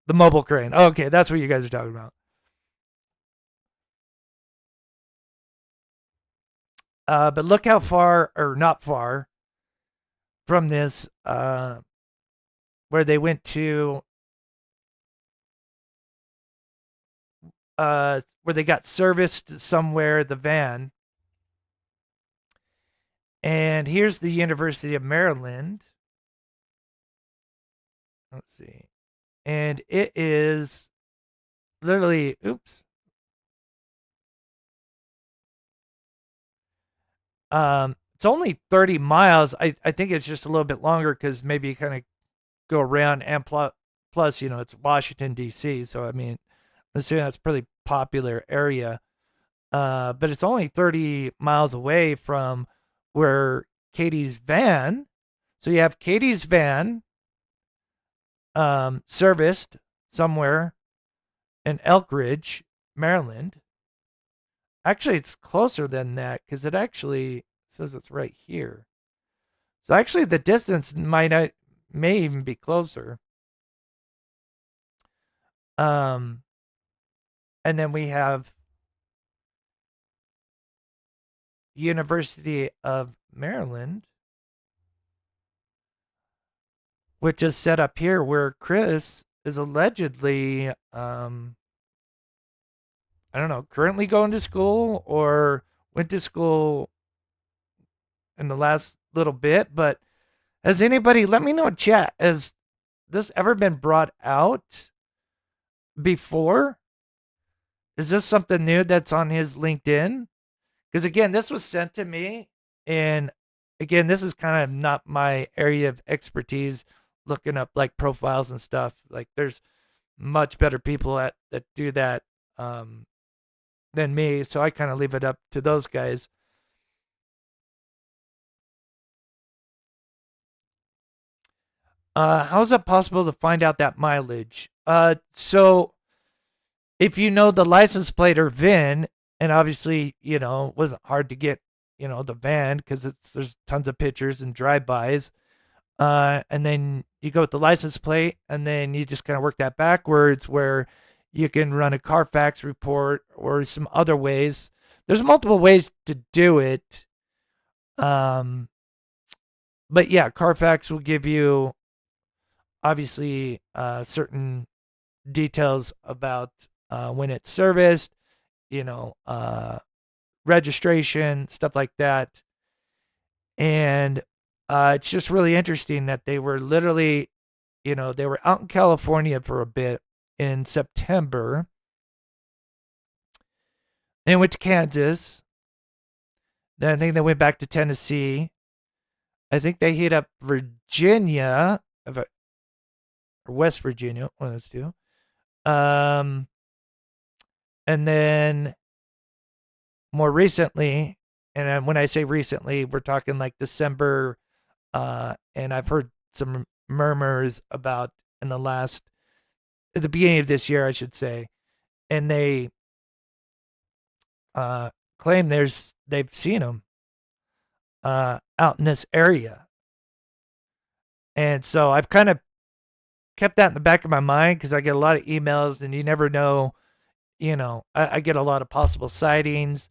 the mobile crane. Okay, that's what you guys are talking about. But look how far, or not far, from this, where they went to, where they got serviced somewhere, the van. And here's the University of Maryland. Let's see. And it is literally, oops. It's only 30 miles. I think it's just a little bit longer because maybe you kind of go around, and plus, it's Washington, D.C. So, I mean, I'm assuming that's a pretty popular area. But it's only 30 miles away from where Katie's van. So you have Katie's van serviced somewhere in Elk Ridge, Maryland. Actually, it's closer than that because it actually says it's right here. So actually, the distance may even be closer. And then we have University of Maryland, which is set up here where Chris is allegedly, I don't know, currently going to school or went to school in the last little bit. But has anybody, let me know in chat, has this ever been brought out before? Is this something new that's on his LinkedIn? Because again, this was sent to me, and again, this is kind of not my area of expertise, looking up like profiles and stuff. Like there's much better people that do that than me, so I kind of leave it up to those guys. How is it possible to find out that mileage? So if you know the license plate or VIN, and obviously, it wasn't hard to get, the van because there's tons of pictures and drive-bys. And then you go with the license plate, and then you just kind of work that backwards where you can run a Carfax report or some other ways. There's multiple ways to do it. But yeah, Carfax will give you obviously certain details about when it's serviced, registration, stuff like that. And it's just really interesting that they were literally, they were out in California for a bit in September. They went to Kansas. Then I think they went back to Tennessee. I think they hit up Virginia, or West Virginia, one of those two. And then more recently, and when I say recently, we're talking like December, and I've heard some murmurs about at the beginning of this year, I should say, and they claim they've seen him out in this area. And so I've kind of kept that in the back of my mind because I get a lot of emails, and you never know, I get a lot of possible sightings.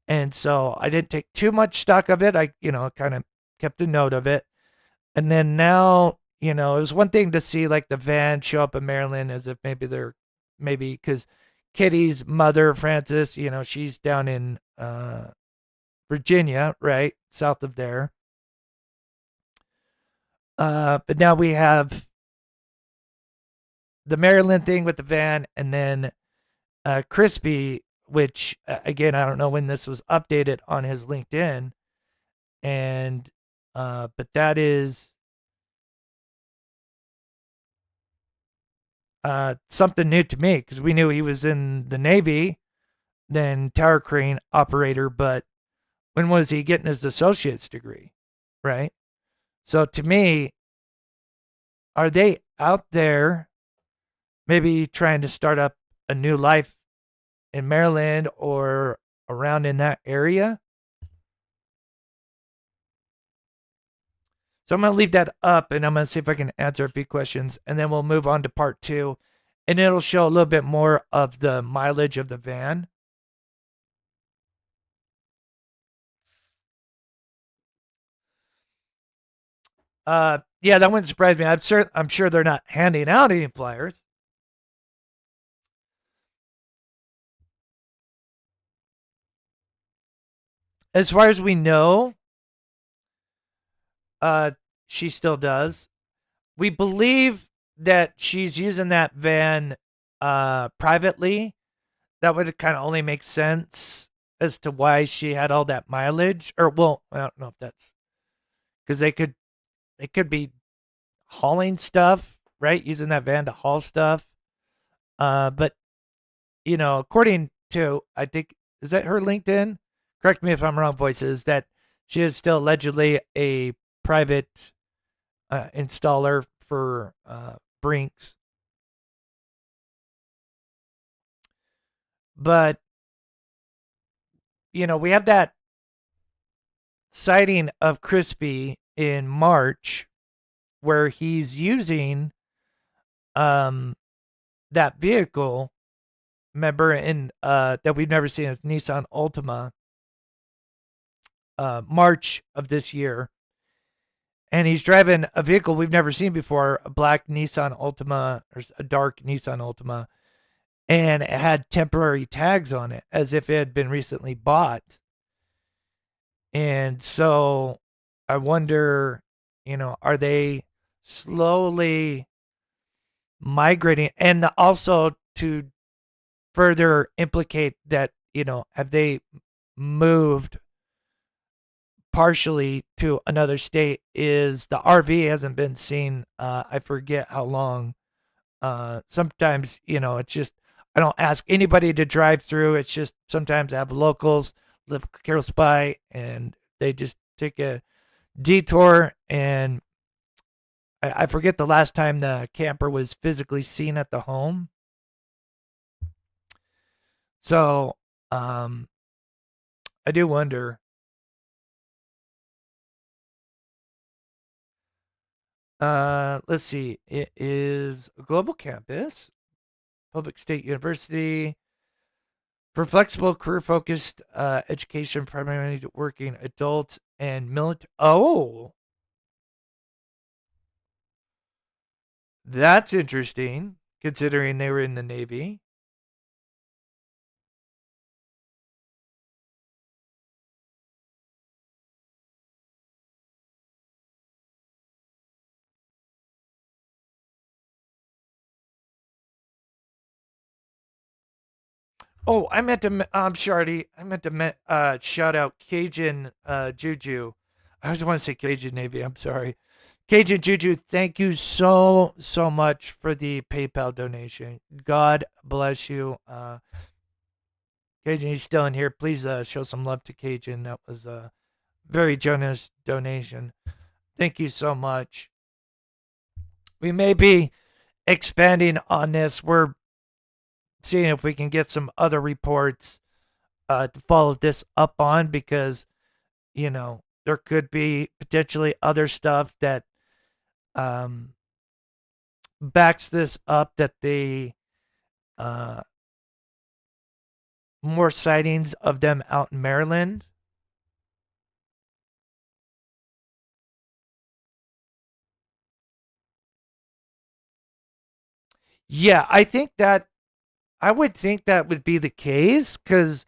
And so I didn't take too much stock of it. I, kind of kept a note of it. And then now, it was one thing to see like the van show up in Maryland as if maybe because Kitty's mother, Frances, she's down in Virginia, right? South of there. But now we have the Maryland thing with the van, and then Crispy, which again, I don't know when this was updated on his LinkedIn. And but that is something new to me because we knew he was in the Navy, then tower crane operator, but when was he getting his associate's degree, right? So to me, are they out there maybe trying to start up a new life in Maryland or around in that area? So I'm going to leave that up and I'm going to see if I can answer a few questions and then we'll move on to part 2 and it'll show a little bit more of the mileage of the van. Yeah, that wouldn't surprise me. I'm sure they're not handing out any flyers. As far as we know, she still does. We believe that she's using that van privately. That would kind of only make sense as to why she had all that mileage. Or well, I don't know if that's because they could be hauling stuff, right? Using that van to haul stuff. But you know, according to I think is that her LinkedIn? Correct me if I'm wrong, voices, that she is still allegedly a private installer for Brinks. But, you know, we have that sighting of Crispy in March where he's using that vehicle, remember, in that we've never seen as Nissan Altima, March of this year. And he's driving a vehicle we've never seen before, a black Nissan Altima, or a dark Nissan Altima, and it had temporary tags on it as if it had been recently bought. And so I wonder, you know, are they slowly migrating? And also to further implicate that, you know, have they moved partially to another state? Is the RV hasn't been seen, I forget how long. Sometimes, you know, it's just, I don't ask anybody to drive through. It's just sometimes I have locals live close by and they just take a detour. And I forget the last time the camper was physically seen at the home. So I do wonder. Let's see. It is a global campus, public state university, for flexible, career-focused education, primarily to working adults and military. Oh, that's interesting, considering they were in the Navy. Oh, I meant to. I'm sorry. I meant to shout out Cajun Juju. I always want to say Cajun Navy. I'm sorry. Cajun Juju, thank you so much for the PayPal donation. God bless you. Cajun, he's still in here. Please show some love to Cajun. That was a very generous donation. Thank you so much. We may be expanding on this. We're seeing if we can get some other reports to follow this up on, because, you know, there could be potentially other stuff that backs this up, that they more sightings of them out in Maryland. Yeah, I would think that would be the case, because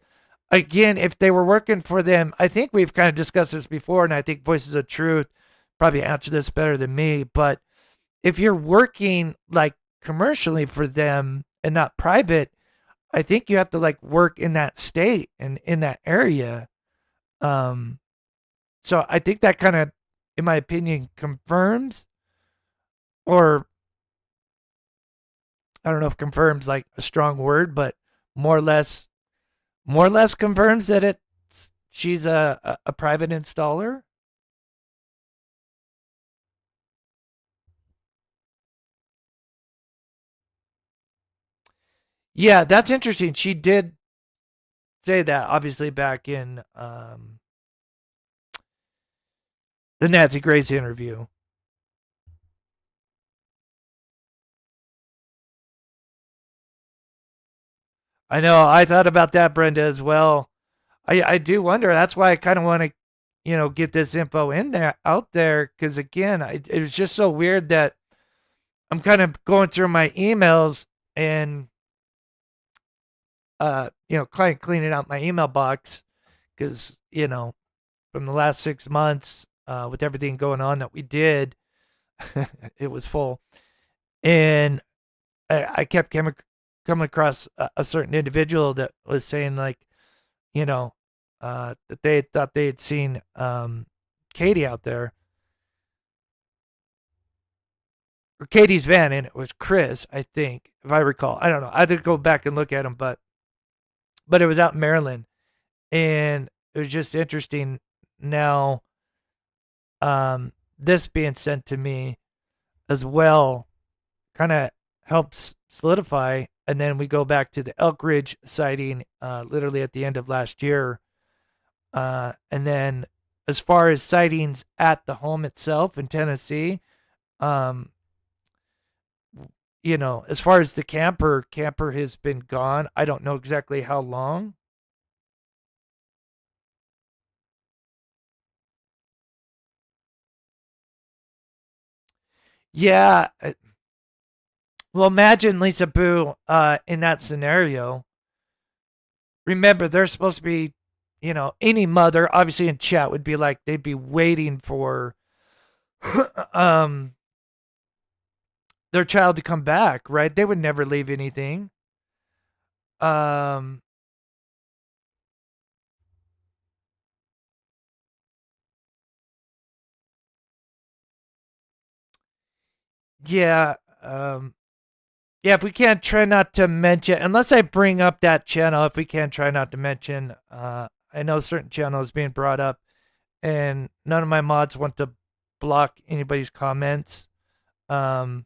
again, if they were working for them, I think we've kind of discussed this before, and I think Voices of Truth probably answer this better than me, but if you're working like commercially for them and not private, I think you have to like work in that state and in that area. So I think that kind of, in my opinion, confirms, or I don't know if confirms like a strong word, but more or less confirms that she's a private installer. Yeah, that's interesting. She did say that, obviously, back in the Nancy Grace interview. I know. I thought about that, Brenda, as well. I do wonder. That's why I kind of want to, get this info in there, out there, because again, it was just so weird that I'm kind of going through my emails and, cleaning out my email box because, from the last 6 months, with everything going on that we did, it was full, and I kept coming across a certain individual that was saying like, that they thought they had seen Katie out there, or Katie's van, and it was Chris, I think, if I recall. I don't know. I had to go back and look at him, but it was out in Maryland, and it was just interesting. Now, this being sent to me as well, kind of helps solidify. And then we go back to the Elk Ridge sighting, literally at the end of last year. And then as far as sightings at the home itself in Tennessee, as far as the camper has been gone. I don't know exactly how long. Yeah. Well, imagine Lisa Boo in that scenario. Remember, they're supposed to be, any mother, obviously in chat, would be like, they'd be waiting for their child to come back, right? They would never leave anything. Yeah. Yeah, if we can't, try not to mention, unless I bring up that channel, if we can, try not to mention, I know certain channels being brought up, and none of my mods want to block anybody's comments. Yeah.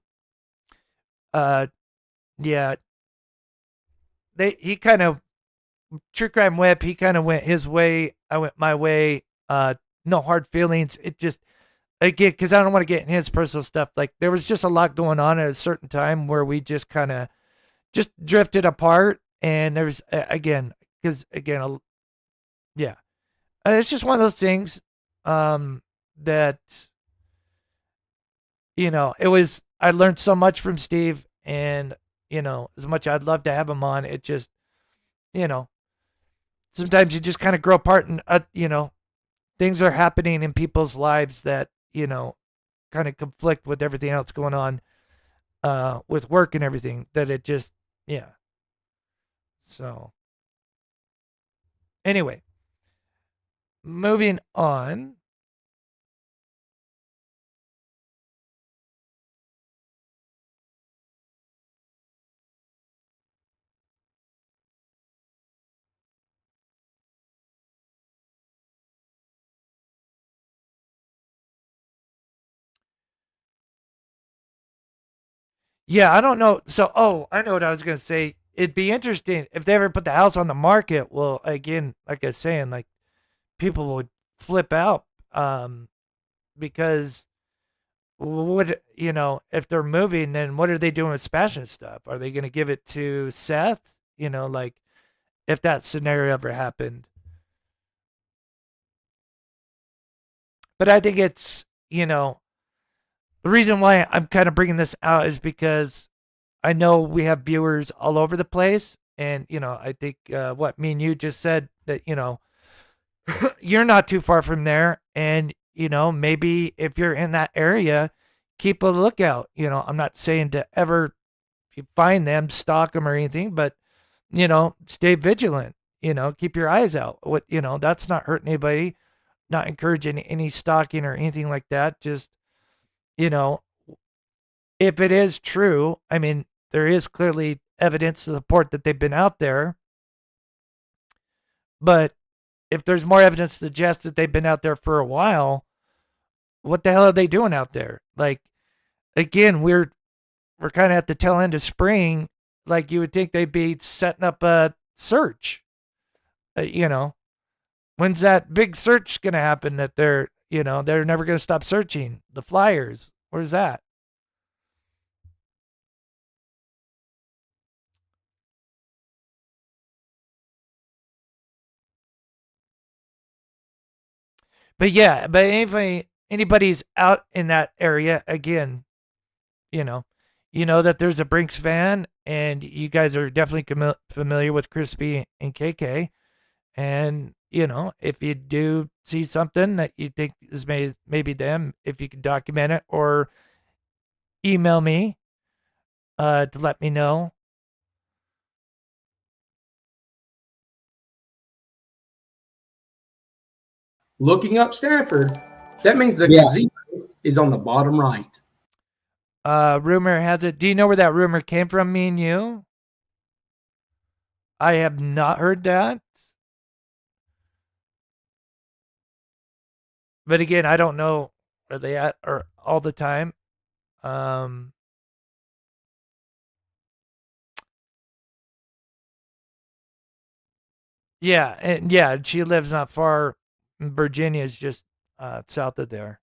He kind of, True Crime Whip, he kind of went his way, I went my way. No hard feelings. It just, again, because I don't want to get in his personal stuff. Like, there was just a lot going on at a certain time where we just kind of just drifted apart. And there's, again, because, again, yeah. It's just one of those things that, it was, I learned so much from Steve. And, as much I'd love to have him on, it just, sometimes you just kind of grow apart, and, things are happening in people's lives that, kind of conflict with everything else going on with work and everything, that it just, yeah. So, anyway, moving on. Yeah, I don't know. So, I know what I was going to say. It'd be interesting if they ever put the house on the market. Well, again, like I was saying, like, people would flip out because what, if they're moving, then what are they doing with Sebastian stuff? Are they going to give it to Seth? Like, if that scenario ever happened. But I think it's, the reason why I'm kind of bringing this out is because I know we have viewers all over the place. And, I think what me and you just said, that, you're not too far from there. And, maybe if you're in that area, keep a lookout. I'm not saying to ever, if you find them, stalk them or anything, but, stay vigilant, keep your eyes out. What, that's not hurting anybody, not encouraging any stalking or anything like that. Just, if it is true, I mean, there is clearly evidence to support that they've been out there. But if there's more evidence to suggest that they've been out there for a while, what the hell are they doing out there? Like, again, we're kind of at the tail end of spring, like you would think they'd be setting up a search. You know, when's that big search going to happen that they're never going to stop searching? The flyers. Where's that? But yeah, but anybody's out in that area again, you know, that there's a Brinks fan, and you guys are definitely familiar with Crispy and KK, and if you do see something that you think is maybe them, if you can document it or email me to let me know. Looking up Stafford, that means the Yeah. gazebo is on the bottom right. Rumor has it. Do you know where that rumor came from, me and you? I have not heard that. But again, I don't know where they at or all the time. Yeah, and yeah, she lives not far. Virginia is just south of there.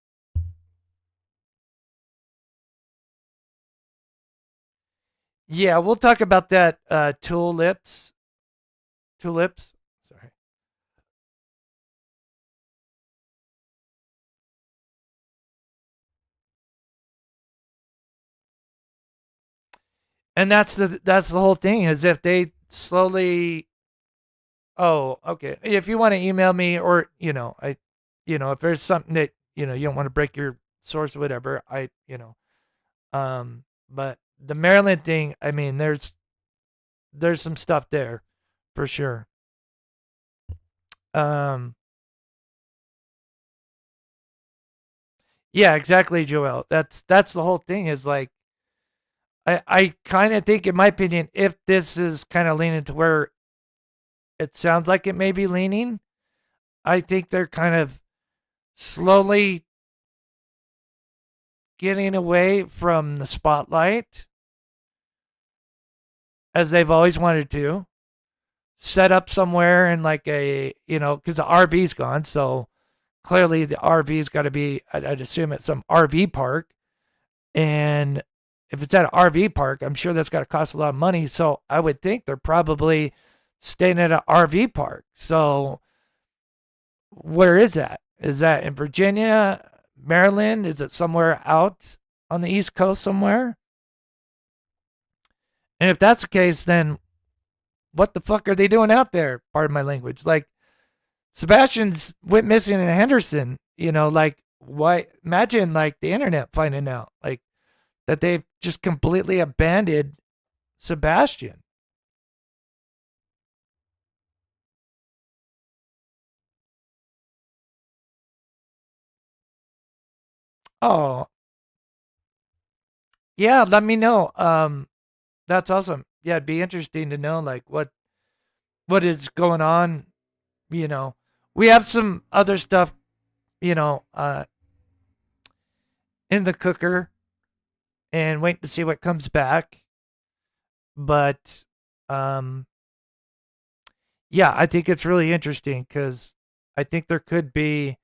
Yeah, we'll talk about that. Tulips. Sorry. And that's the whole thing, is if they slowly. Oh, okay. If you want to email me, or if there's something that you don't want to break your source or whatever, but the Maryland thing, I mean, there's some stuff there, for sure. Yeah, exactly, Joel. That's the whole thing, is like, I kind of think, in my opinion, if this is kind of leaning to where it sounds like it may be leaning, I think they're kind of slowly getting away from the spotlight, as they've always wanted to. Set up somewhere in like a, because the RV's gone, so clearly the RV's got to be, I'd assume, at some RV park. And if it's at an RV park, I'm sure that's got to cost a lot of money. So I would think they're probably staying at an RV park. So where is that? Is that in Virginia, Maryland? Is it somewhere out on the East Coast somewhere? And if that's the case, then what the fuck are they doing out there? Pardon my language. Like, Sebastian's went missing in Henderson. Like, why? Imagine, like, the internet finding out, like, that they've just completely abandoned Sebastian. Oh, yeah. Let me know. That's awesome. Yeah, it'd be interesting to know, like, what is going on. We have some other stuff, in the cooker, and wait to see what comes back. But, yeah, I think it's really interesting, because I think there could be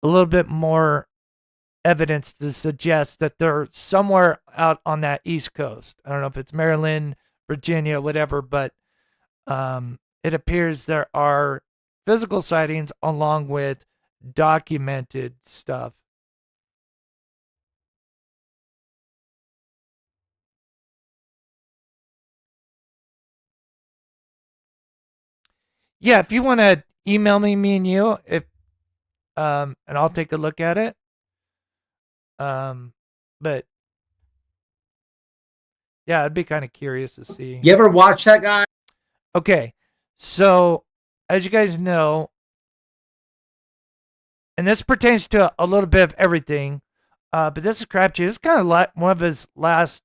a little bit more evidence to suggest that they're somewhere out on that East Coast. I don't know if it's Maryland, Virginia, whatever, but it appears there are physical sightings along with documented stuff. Yeah, if you want to email me and you, and I'll take a look at it. But yeah, I'd be kind of curious to see. You ever watch that guy? Okay, so as you guys know, and this pertains to a little bit of everything, but this is Crabtree. This is kind of like one of his last.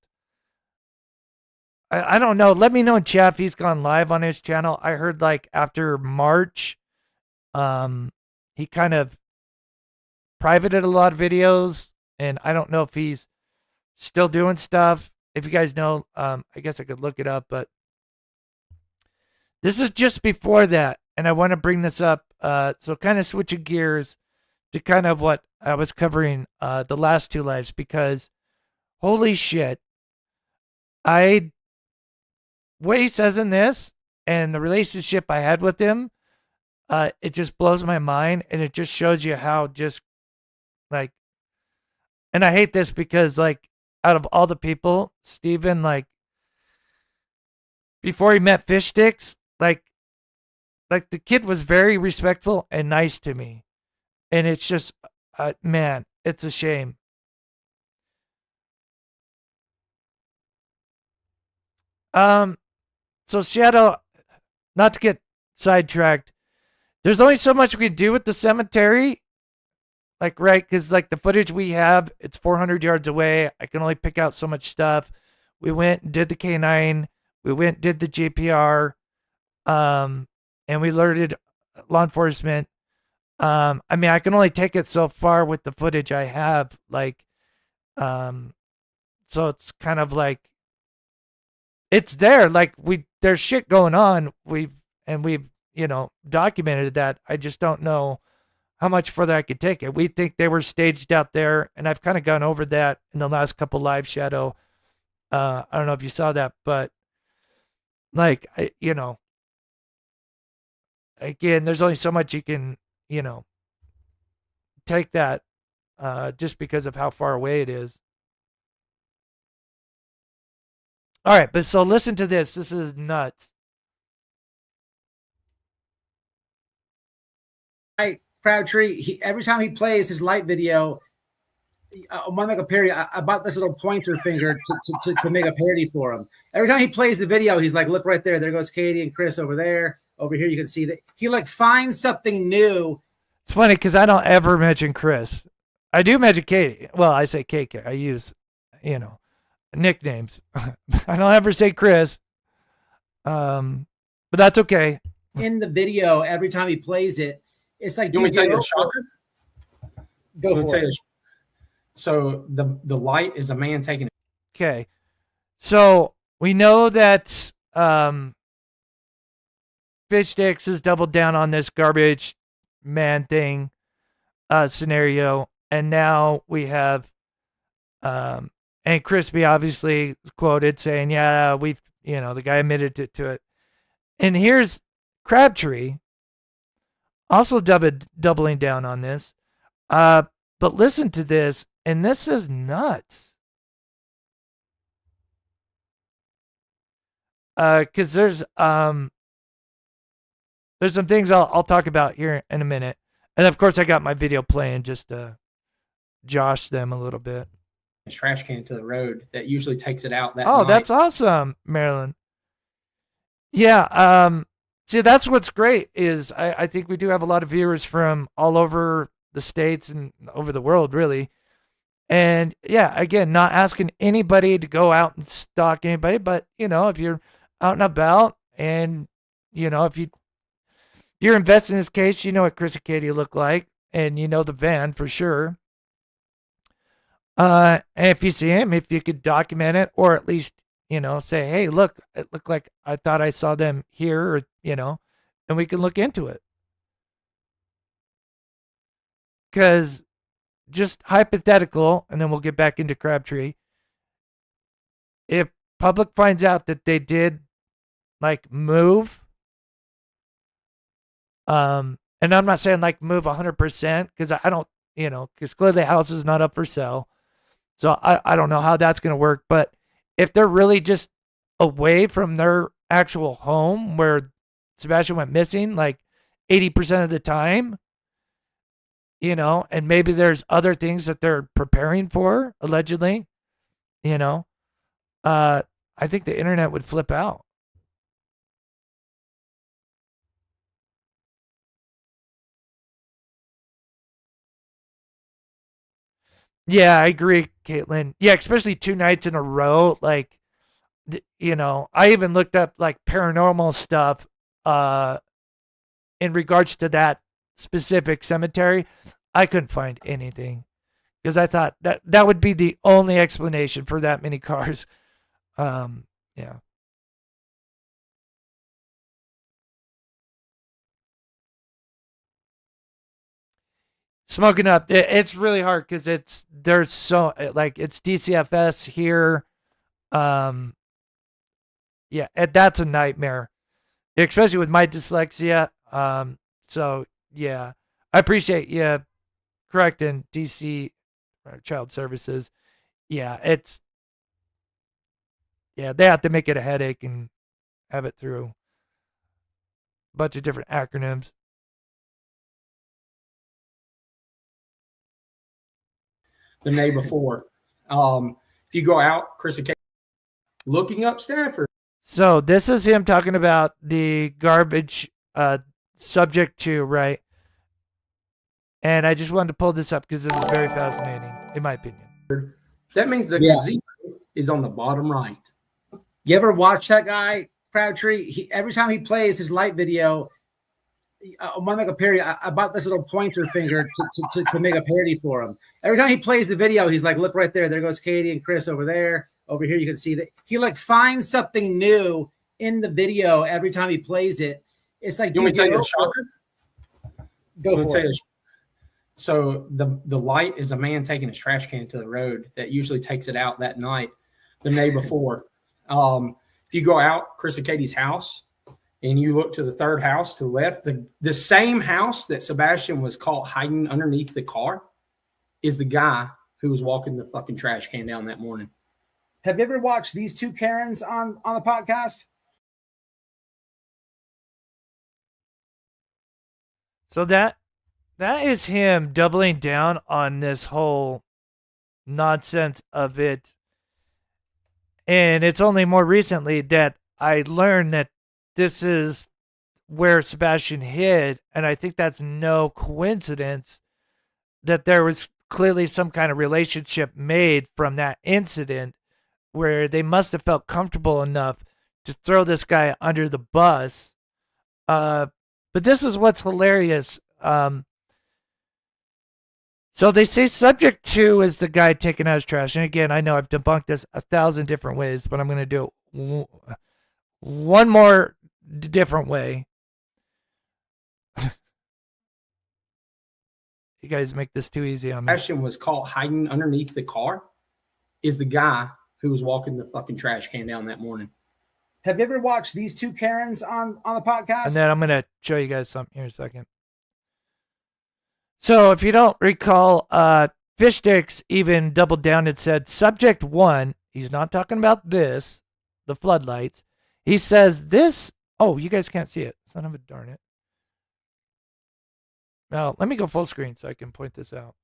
I don't know. Let me know in chat if he's gone live on his channel. I heard, like, after March, he kind of privated a lot of videos, and I don't know if he's still doing stuff. if you guys know, I guess I could look it up, but this is just before that, and I want to bring this up. So kind of switching gears to kind of what I was covering the last two lives, because holy shit, what he says in this and the relationship I had with him, it just blows my mind, and it just shows you how just like, and I hate this because like out of all the people, Steven, like before he met Fish Sticks, like the kid was very respectful and nice to me. And it's just, man, it's a shame. So Shadow, not to get sidetracked, there's only so much we can do with the cemetery. Like, right, because like the footage we have, it's 400 yards away. I can only pick out so much stuff. We went and did the K9. We went and did the GPR. And we alerted law enforcement. I mean, I can only take it so far with the footage I have. Like, so it's kind of like, it's there. Like there's shit going on. We've documented that. I just don't know how much further I could take it. We think they were staged out there, and I've kind of gone over that in the last couple live, Shadow. I don't know if you saw that, but like, again, there's only so much you can, take that just because of how far away it is. All right, but so listen to this. This is nuts. Crabtree, every time he plays his light video, I want to make a parody. I bought this little pointer finger to make a parody for him. Every time he plays the video, he's like, look right there. There goes Katie and Chris over there. Over here, you can see that he like finds something new. It's funny because I don't ever mention Chris. I do mention Katie. Well, I say KK. I use, nicknames. I don't ever say Chris. But that's okay. In the video, every time he plays it, it's like, you want me to tell you a shocker? Go for it. So the light is a man taking it. Okay. So we know that Fish Sticks has doubled down on this garbage man thing scenario. And now we have and Crispy obviously quoted saying, yeah, we've, the guy admitted to it. And here's Crabtree also doubling down on this. But listen to this, and this is nuts. Because there's some things I'll talk about here in a minute. And of course I got my video playing just to josh them a little bit. A trash can to the road that usually takes it out that Oh, night. that's awesome, Marilyn. Yeah, see, that's what's great is I think we do have a lot of viewers from all over the states and over the world, really. And yeah, again, not asking anybody to go out and stalk anybody, but if you're out and about and if you're invested in this case, you know what Chris and Katie look like, and the van for sure. And if you see him, if you could document it, or at least say, hey, look, it looked like I thought I saw them here, or and we can look into it. Because just hypothetical, and then we'll get back into Crabtree. If public finds out that they did like move, and I'm not saying like move 100%, because I don't, because clearly the house is not up for sale. So I don't know how that's going to work. But if they're really just away from their actual home where Sebastian went missing like 80% of the time, and maybe there's other things that they're preparing for, allegedly, I think the internet would flip out. Yeah, I agree, Caitlin. Yeah, especially 2 nights in a row. Like, I even looked up like paranormal stuff in regards to that specific cemetery. I couldn't find anything because I thought that would be the only explanation for that many cars Yeah. Smoking up. It's really hard because there's so like it's DCFS here. Yeah, that's a nightmare, especially with my dyslexia. So yeah, I appreciate you correcting DC Child Services. Yeah, they have to make it a headache and have it through a bunch of different acronyms. The day before. If you go out, Chris and Kate, looking up Stafford. So this is him talking about the garbage subject to, right? And I just wanted to pull this up because this is very fascinating, in my opinion. That means the gazebo is on the bottom right. You ever watch that guy, Crabtree? Every time he plays his light video, I want to make a parody. I bought this little pointer finger to make a parody for him. Every time he plays the video, he's like, look right there. There goes Katie and Chris over there. Over here, you can see that he like finds something new in the video every time he plays it. It's like, you want me to tell you a shocker? Go for it. So the light is a man taking his trash can to the road that usually takes it out that night, the day before. If you go out, Chris and Katie's house, and you look to the third house to the left, the same house that Sebastian was caught hiding underneath the car is the guy who was walking the fucking trash can down that morning. Have you ever watched these two Karens on the podcast? So that is him doubling down on this whole nonsense of it. And it's only more recently that I learned that this is where Sebastian hid. And I think that's no coincidence that there was clearly some kind of relationship made from that incident where they must have felt comfortable enough to throw this guy under the bus. But this is what's hilarious. So they say subject to is the guy taking out his trash. And again, I know I've debunked this 1,000 different ways, but I'm going to do it one more different way. You guys make this too easy on me. Sebastian was caught hiding underneath the car is the guy who was walking the fucking trash can down that morning. Have you ever watched these two Karens on the podcast? And then I'm going to show you guys something here in a second. So if you don't recall, Fish Sticks even doubled down and said, subject one, he's not talking about this, the floodlights. He says this, oh, you guys can't see it. Son of a darn it. Now, let me go full screen so I can point this out.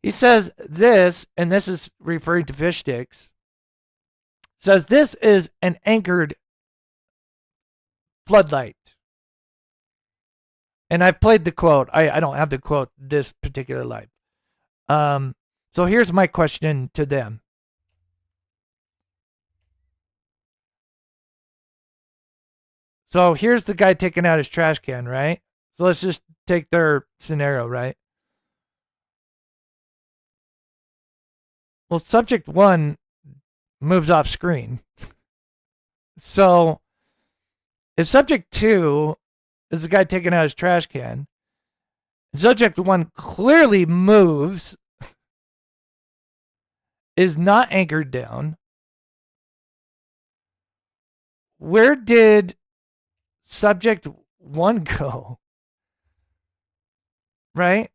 He says this, and this is referring to Fish Sticks, says this is an anchored floodlight. And I've played the quote. I don't have the quote this particular live. So here's my question to them. So here's the guy taking out his trash can, right? So let's just take their scenario, right? Well, subject one moves off screen. So if subject two is the guy taking out his trash can, and subject one clearly moves, is not anchored down, where did subject one go? Right?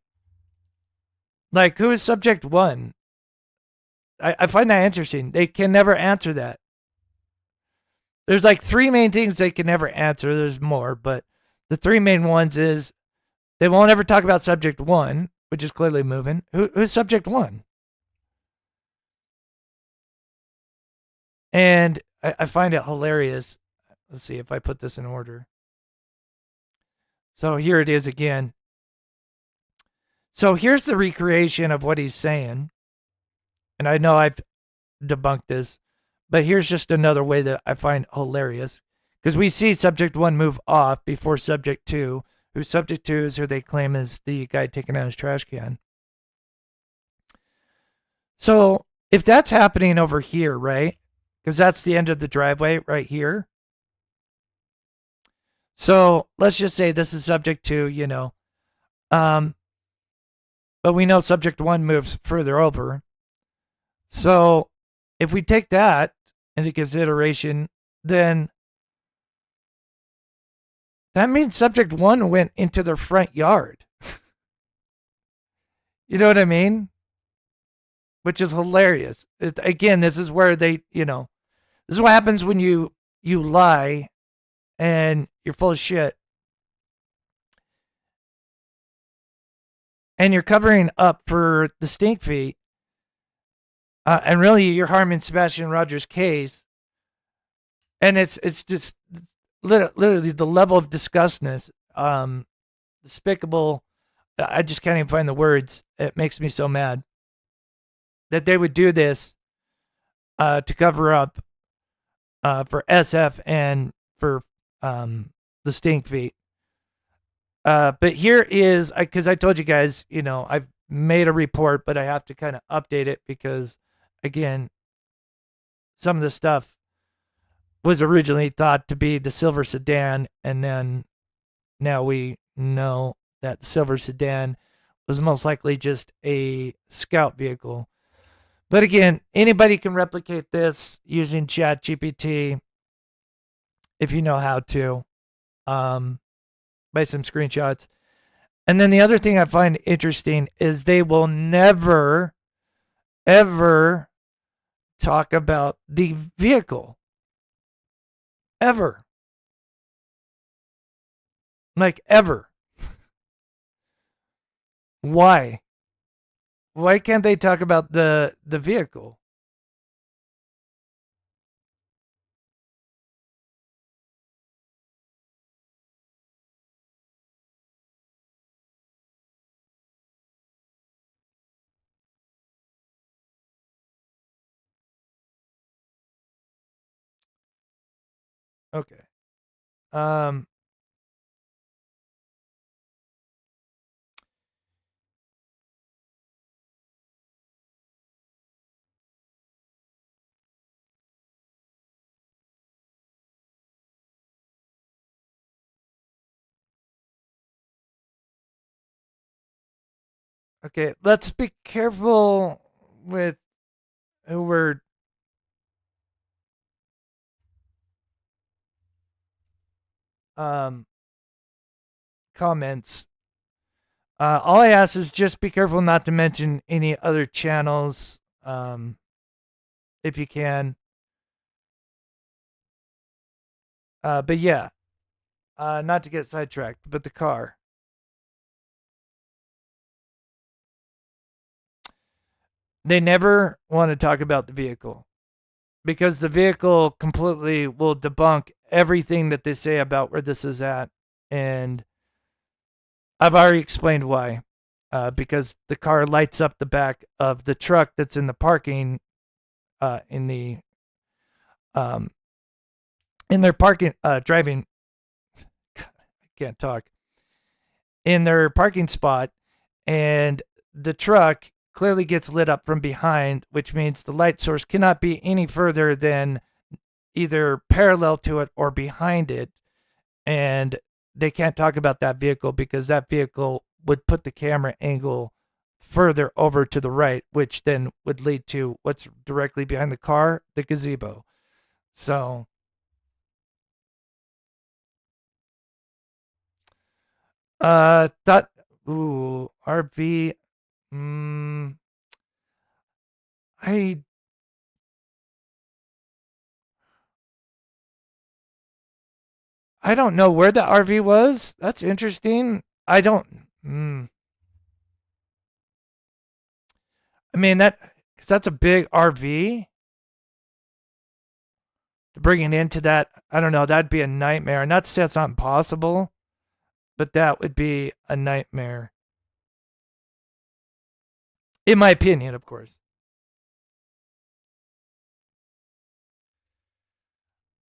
Like, who is subject one? I find that interesting. They can never answer that. There's like three main things they can never answer. There's more, but the three main ones is they won't ever talk about subject one, which is clearly moving. Who's subject one? And I find it hilarious. Let's see if I put this in order. So here it is again. So here's the recreation of what he's saying. And I know I've debunked this, but here's just another way that I find hilarious. Because we see subject one move off before subject two, who subject two is who they claim is the guy taking out his trash can. So If that's happening over here, right? Because that's the end of the driveway right here. So let's just say this is subject to, but we know subject 1 moves further over. So if we take that into consideration, then that means subject 1 went into their front yard. You know what I mean? Which is hilarious. Again, this is where they, this is what happens when you lie and you're full of shit. And you're covering up for the Stinkfeet. And really, you're harming Sebastian Rogers' case. And it's just literally the level of disgustness, despicable. I just can't even find the words. It makes me so mad that they would do this to cover up for SF and for the Stinkfeet. But here is, because I told you guys, I've made a report, but I have to kind of update it because, again, some of the stuff was originally thought to be the silver sedan, and then now we know that the silver sedan was most likely just a scout vehicle. But again, anybody can replicate this using ChatGPT if you know how to, by some screenshots. And then the other thing I find interesting is they will never, ever talk about the vehicle. Ever. Like, ever. Why? Why can't they talk about the vehicle? Okay. Okay, let's be careful with who we're comments. All I ask is just be careful not to mention any other channels, if you can. But yeah, not to get sidetracked, but the car. They never want to talk about the vehicle because the vehicle completely will debunk everything that they say about where this is at. And I've already explained why. Because the car lights up the back of the truck that's in the parking, in their parking, driving, I can't talk, in their parking spot, and the truck clearly gets lit up from behind, which means the light source cannot be any further than either parallel to it or behind it. And they can't talk about that vehicle because that vehicle would put the camera angle further over to the right, which then would lead to what's directly behind the car, the gazebo. So RV. I don't know where the RV was. That's interesting. I don't. I mean because that's a big RV. To bring it into that, I don't know. That'd be a nightmare. Not to say it's not impossible, but that would be a nightmare. In my opinion, of course.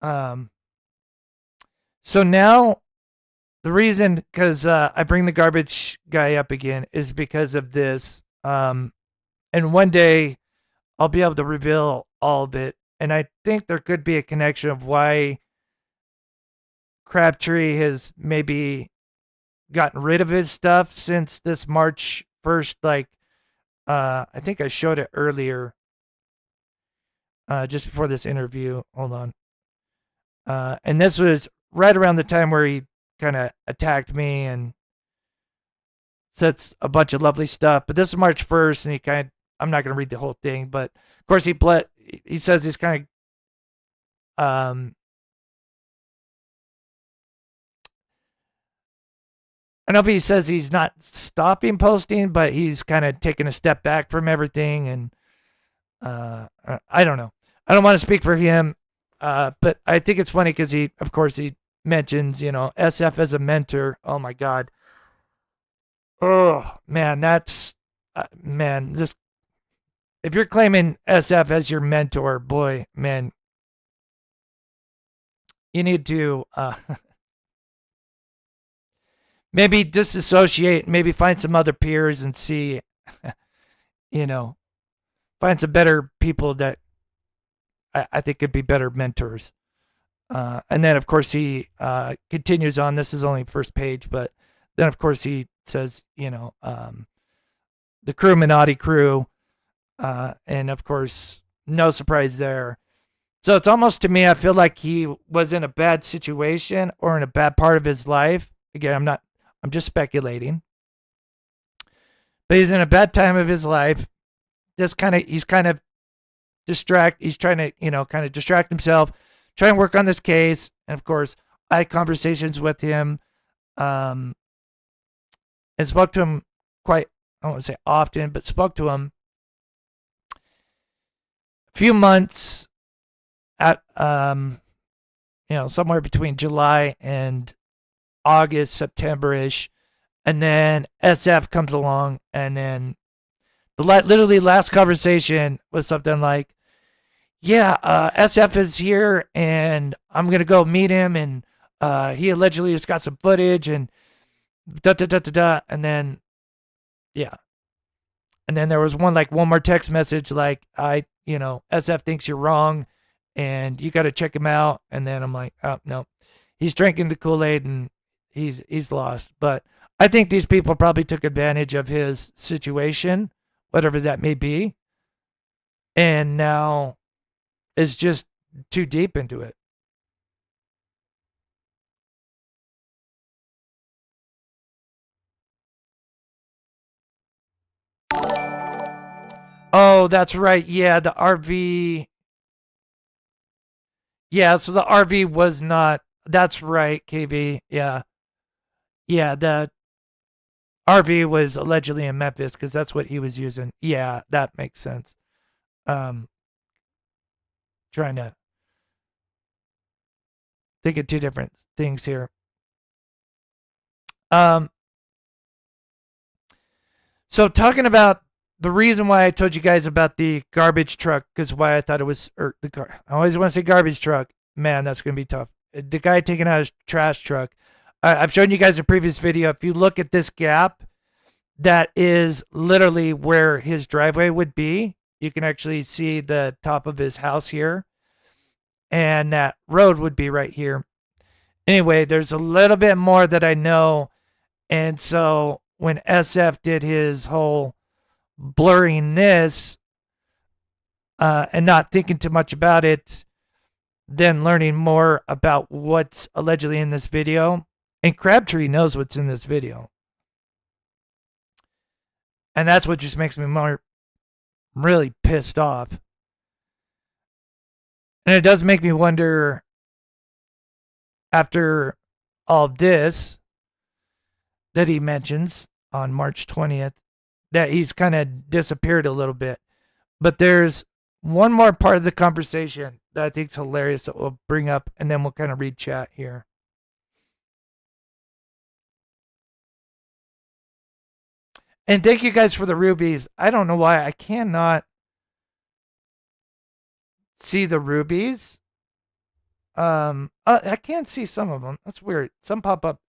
So now, the reason, because I bring the garbage guy up again, is because of this. And one day, I'll be able to reveal all of it. And I think there could be a connection of why Crabtree has maybe gotten rid of his stuff since this March 1st. Like, I think I showed it earlier, just before this interview. Hold on. And this was right around the time where he kind of attacked me and said a bunch of lovely stuff. But this is March 1st, and I'm not going to read the whole thing, but of course he says he's kind of, I don't know if he says he's not stopping posting, but he's kind of taking a step back from everything. And I don't know. I don't want to speak for him, but I think it's funny because he mentions, SF as a mentor. Oh my God. Oh man, that's man. This, if you're claiming SF as your mentor, boy, man, you need to maybe disassociate, maybe find some other peers and see, find some better people that I think could be better mentors. And then, of course, he continues on. This is only first page, but then, of course, he says, the Crewminati crew. And, of course, no surprise there. So it's almost, to me, I feel like he was in a bad situation or in a bad part of his life. Again, I'm just speculating. But he's in a bad time of his life. He's trying to distract himself, try and work on this case. And of course, I had conversations with him, and spoke to him quite, I don't want to say often, but spoke to him a few months at, somewhere between July and August, September-ish. And then SF comes along, and then the literally last conversation was something like, SF is here, and I'm going to go meet him, and he allegedly has got some footage, and da-da-da-da-da, and then, yeah. And then there was one more text message like, SF thinks you're wrong, and you got to check him out. And then I'm like, oh, no. He's drinking the Kool-Aid, and he's lost. But I think these people probably took advantage of his situation, whatever that may be, and now is just too deep into it. Oh, that's right. Yeah, the RV. Yeah, so the RV was not. That's right, KB. Yeah. Yeah, the RV was allegedly in Memphis because that's what he was using. Yeah, that makes sense. Trying to think of two different things here. So talking about the reason why I told you guys about the garbage truck, because why I thought it was, I always want to say garbage truck. Man, that's going to be tough. The guy taking out his trash truck. I've shown you guys a previous video. If you look at this gap, that is literally where his driveway would be. You can actually see the top of his house here. And that road would be right here. Anyway, there's a little bit more that I know. And so when SF did his whole blurring this and not thinking too much about it, then learning more about what's allegedly in this video. And Crabtree knows what's in this video. And that's what just makes me more really pissed off. And it does make me wonder, after all of this that he mentions on March 20th, that he's kind of disappeared a little bit. But there's one more part of the conversation that I think is hilarious that we'll bring up, and then we'll kind of read chat here. And thank you guys for the rubies. I don't know why I cannot see the rubies. I can't see some of them. That's weird. Some pop up.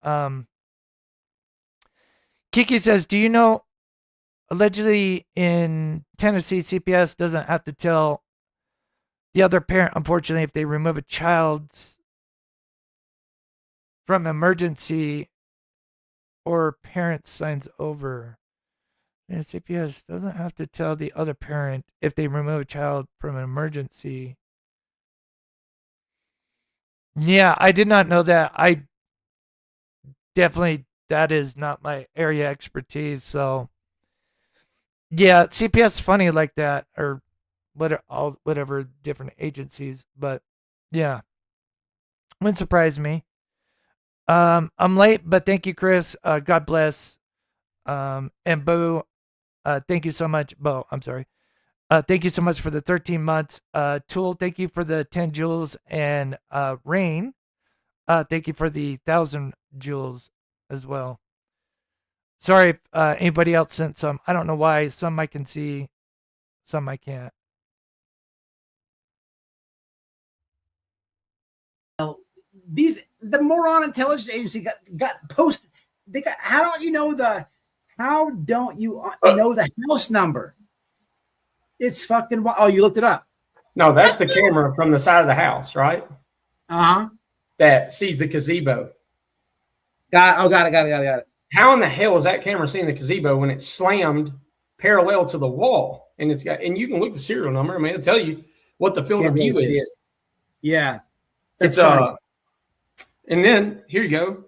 Kiki says, do you know Allegedly in Tennessee, CPS doesn't have to tell the other parent, unfortunately, if they remove a child from emergency or parent signs over. And CPS doesn't have to tell the other parent if they remove a child from an emergency. Yeah, I did not know that. I definitely, that is not my area expertise. So, yeah, CPS funny like that, or whatever different agencies. But yeah, wouldn't surprise me. I'm late, but thank you, Chris. God bless. And Boo, thank you so much. Bo, I'm sorry. Thank you so much for the 13 months. Tool, thank you for the 10 jewels. And Rain, thank you for the 1,000 jewels as well. Sorry if anybody else sent some. I don't know why. Some I can see, some I can't. The moron intelligence agency got posted. They got. How don't you know the house number? It's fucking. Oh, you looked it up. No, that's the camera from the side of the house, right? Uh-huh. That sees the gazebo. Got it. How in the hell is that camera seeing the gazebo when it's slammed parallel to the wall? And you can look the serial number. I mean, it'll tell you what the field of view is. Yeah. It's and then here you go.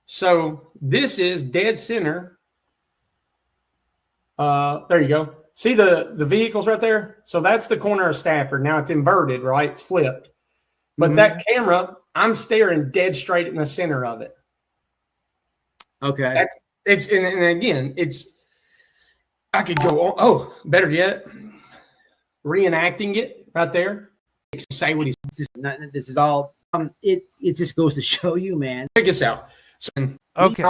So this is dead center. There you go. See the vehicles right there? So that's the corner of Stafford. Now it's inverted, right? It's flipped. But that camera, I'm staring dead straight in the center of it. Okay. And again, I could go on. Oh, better yet, reenacting it right there. Say what he's. This is all. It just goes to show you, man. Check this out. So, okay.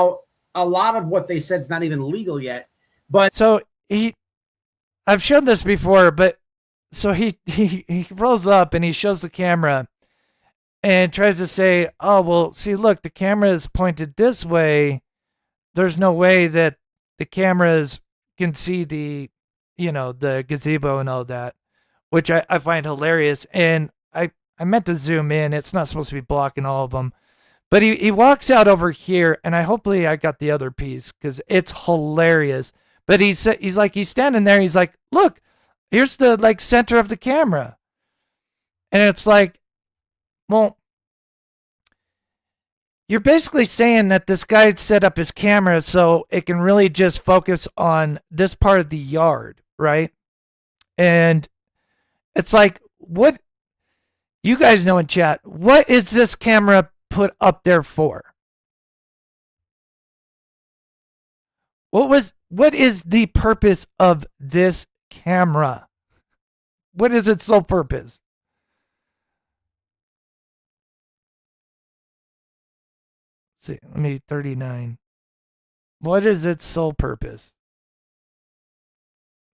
A lot of what they said is not even legal yet. But so I've shown this before, but so he rolls up and he shows the camera and tries to say, "Oh well, see, look, the camera is pointed this way. There's no way that the cameras can see the gazebo and all that," which I find hilarious. And I meant to zoom in. It's not supposed to be blocking all of them. But he walks out over here, and hopefully I got the other piece because it's hilarious. But he's standing there. He's like, look, here's the center of the camera. And it's like, well, you're basically saying that this guy set up his camera so it can really just focus on this part of the yard, right? And it's like, what? You guys know in chat, what is this camera put up there for? What is the purpose of this camera? What is its sole purpose? Let's see, let me 39. What is its sole purpose?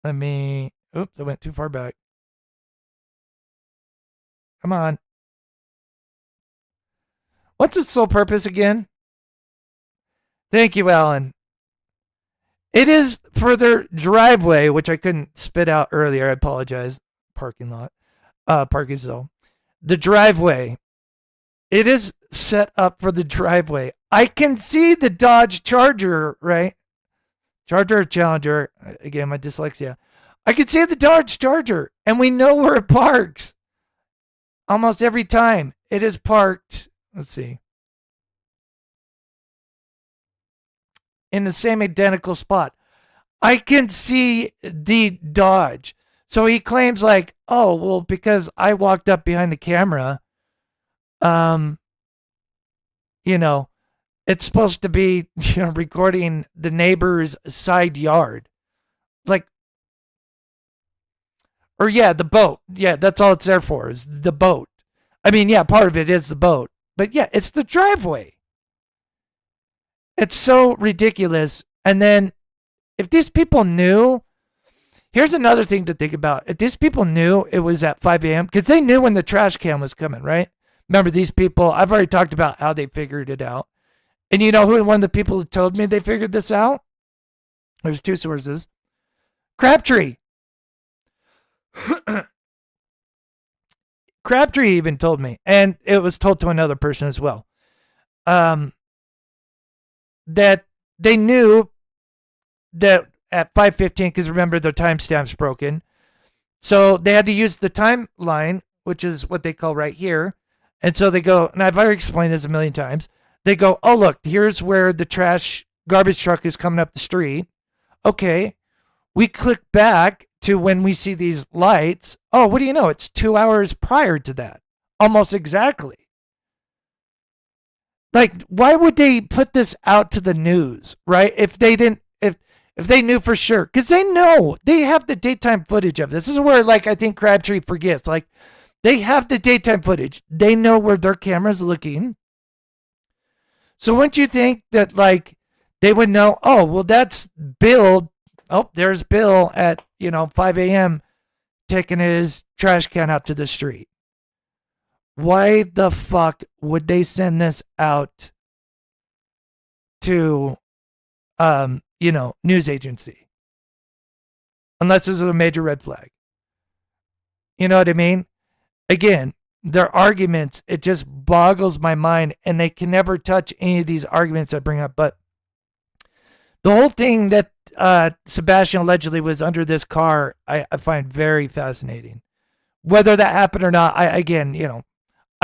Oops, I went too far back. Come on. What's its sole purpose again? Thank you, Alan. It is for their driveway, which I couldn't spit out earlier. I apologize. Parking lot. Parking zone. The driveway. It is set up for the driveway. I can see the Dodge Charger, right? Charger or Challenger. Again, my dyslexia. I can see the Dodge Charger, and we know where it parks. Almost every time it is parked, let's see, in the same identical spot. I can see the Dodge. So he claims like, oh, well, because I walked up behind the camera, it's supposed to be, recording the neighbor's side yard. The boat. Yeah, that's all it's there for, is the boat. I mean, yeah, part of it is the boat. But yeah, it's the driveway. It's so ridiculous. And then if these people knew, here's another thing to think about. If these people knew it was at 5 a.m., because they knew when the trash can was coming, right? Remember these people, I've already talked about how they figured it out. And you know who one of the people who told me they figured this out? There's two sources. Crabtree. Crabtree even told me, and it was told to another person as well, that they knew that at 5:15, because remember the timestamp's broken, so they had to use the timeline, which is what they call right here. And so they go, and I've already explained this a million times. They go, oh, look, here's where the garbage truck is coming up the street. Okay. We click back to when we see these lights. Oh, what do you know? It's 2 hours prior to that. Almost exactly. Like, why would they put this out to the news, right? If they didn't, if they knew for sure, because they know they have the daytime footage of this. This is where, like, I think Crabtree forgets. Like, they have the daytime footage. They know where their camera's looking. So wouldn't you think that, like, they would know, oh, well, that's Bill. Oh, there's Bill at, 5 a.m. taking his trash can out to the street. Why the fuck would they send this out to, news agency? Unless there's a major red flag. You know what I mean? Again, their arguments, it just boggles my mind, and they can never touch any of these arguments I bring up. But the whole thing that Sebastian allegedly was under this car, I find very fascinating. Whether that happened or not, I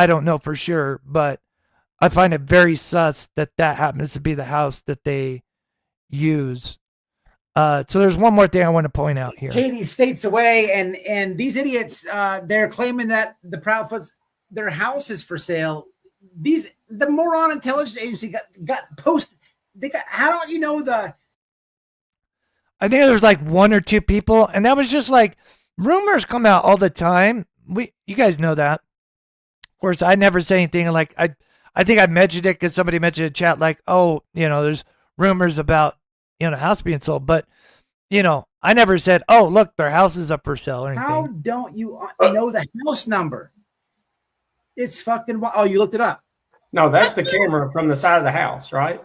don't know for sure, but I find it very sus that happens to be the house that they use. So there's one more thing I want to point out here. Katie states away, and these idiots, they're claiming that the Proudfoots, their house is for sale. The moron intelligence agency got posted. How don't you know the? I think there's like one or two people, and that was just like rumors come out all the time. You guys know that. Of course, I never say anything like I think I mentioned it because somebody mentioned in chat like, oh, there's rumors about house being sold, but I never said, oh, look, their house is up for sale or anything. How don't you know the house number? It's fucking. Oh, you looked it up. No, that's the camera from the side of the house, right?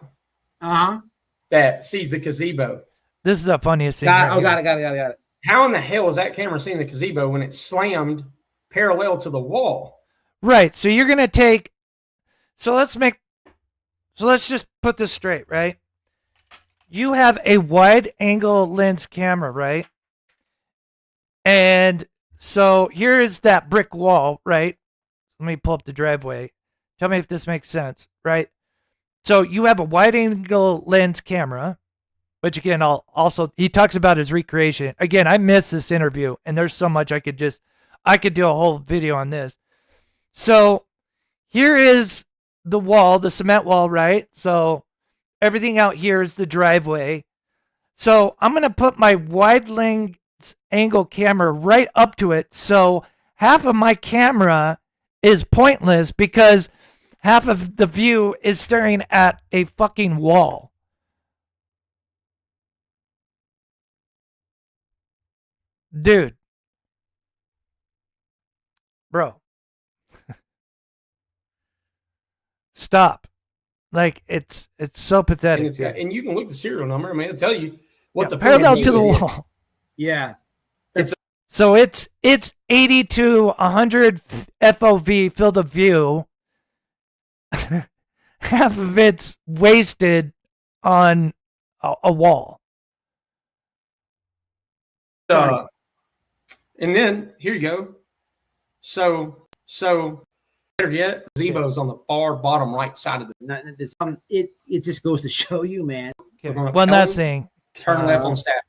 That sees the gazebo. This is the funniest thing. Got it. How in the hell is that camera seeing the gazebo when it's slammed parallel to the wall? Right. So you're gonna take. So let's just put this straight, right? You have a wide angle lens camera, right? And so here is that brick wall, right? Let me pull up the driveway. Tell me if this makes sense, right? So you have a wide angle lens camera, which again, he talks about his recreation. Again, I missed this interview, and there's so much I could do a whole video on this. So here is the wall, the cement wall, right? So everything out here is the driveway. So I'm going to put my wide lens angle camera right up to it. So half of my camera is pointless because half of the view is staring at a fucking wall. Dude. Bro. Stop. Like, it's so pathetic. And you can look the serial number. I mean, it'll tell you what the parallel to the wall. Yeah. So it's 80 to 100 FOV field of view. Half of it's wasted on a wall. And then here you go. So better yet, gazebo's on the far bottom right side of the. It just goes to show you, man. One last thing. Turn left on Stafford.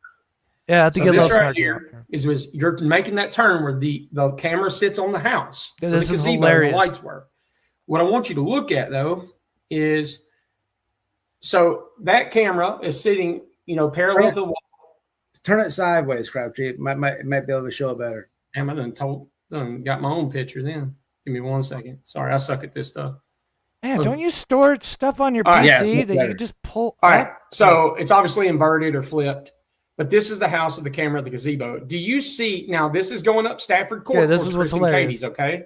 Yeah, I have to get this a little right here is you're making that turn where the camera sits on the house. Yeah, where this the is gazebo and hilarious. the lights were. What I want you to look at though is so that camera is sitting, parallel to the wall. Turn it sideways, Crabtree. It might be able to show it better. Damn, I done got my own picture then. Give me 1 second. Sorry, I suck at this stuff. Man, don't you store stuff on your All right, PC that you can just pull All up? right, so it's obviously inverted or flipped, but this is the house of the camera of the gazebo. Do you see now? This is going up Stafford Court. Yeah, this towards is what's Chris and hilarious. Katie's, okay.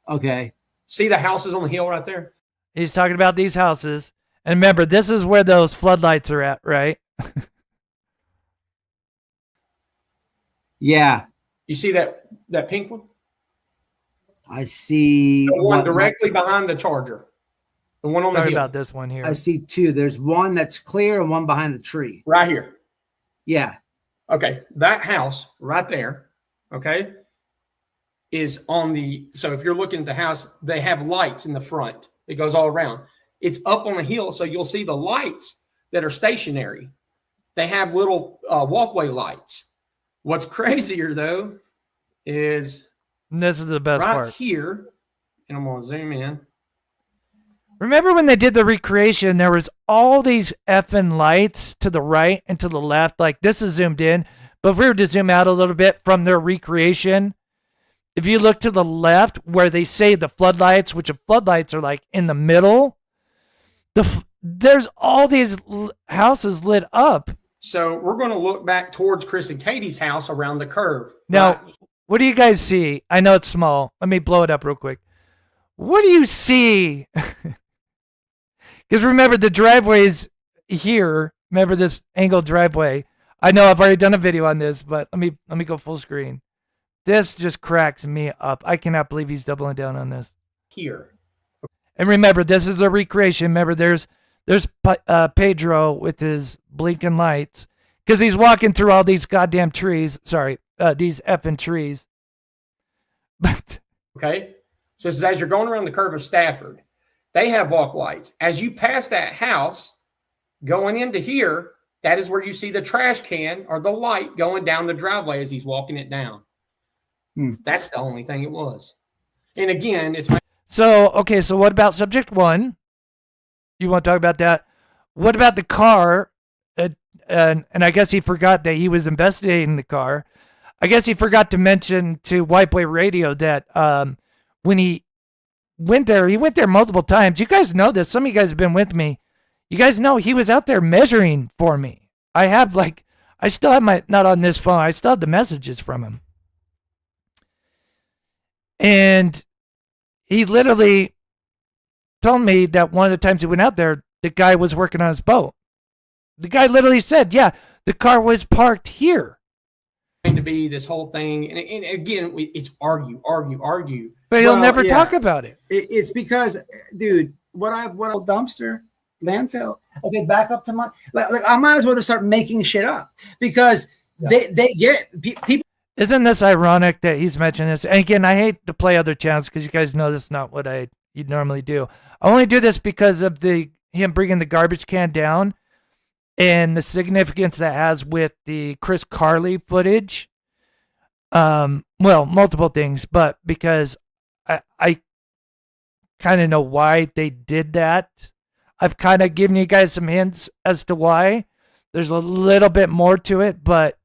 Okay. See the houses on the hill right there. He's talking about these houses. And remember, this is where those floodlights are at, right? Yeah. You see that pink one? I see The one directly behind the Charger. The one on the Sorry hill. about this one here. I see two. There's one that's clear and one behind the tree. Right here. Yeah. Okay. That house right there, okay, is on the, so if you're looking at the house, they have lights in the front. It goes all around. It's up on a hill, so you'll see the lights that are stationary. They have little walkway lights. What's crazier, though, is this is the best right part. here, and I'm going to zoom in. Remember when they did the recreation, there was all these effing lights to the right and to the left. Like, this is zoomed in, but if we were to zoom out a little bit from their recreation, if you look to the left where they say the floodlights, which the floodlights are like in the middle, there's all these houses lit up. So we're going to look back towards Chris and Katie's house around the curve. Now, what do you guys see? I know it's small. Let me blow it up real quick. What do you see? Because remember, the driveway's here. Remember this angled driveway. I know I've already done a video on this, but let me go full screen. This just cracks me up. I cannot believe he's doubling down on this. Here. And remember, this is a recreation. Remember, there's Pedro with his blinking lights because he's walking through all these goddamn trees. Sorry, these effing trees. But okay, so this is as you're going around the curve of Stafford. They have walk lights. As you pass that house, going into here, that is where you see the trash can or the light going down the driveway as he's walking it down. That's the only thing it was. And again, it's so okay. So what about subject one? You want to talk about that? What about the car? And I guess he forgot that he was investigating the car. I guess he forgot to mention to White Boy Radio that when he went there multiple times. You guys know this. Some of you guys have been with me. You guys know he was out there measuring for me. I still have my, not on this phone, I still have the messages from him. And he literally told me that one of the times he went out there, the guy was working on his boat. The guy literally said, yeah, the car was parked here. Going to be this whole thing. And again, it's argue. But he'll never talk about it. It's because, dude, what dumpster, landfill. Okay, back up to my, like I might as well just start making shit up because they get people. Isn't this ironic that he's mentioning this? And again, I hate to play other channels because you guys know this is not what you'd normally do. I only do this because of him bringing the garbage can down and the significance that has with the Chris Carley footage. Well, multiple things, but because I kind of know why they did that. I've kind of given you guys some hints as to why. There's a little bit more to it, but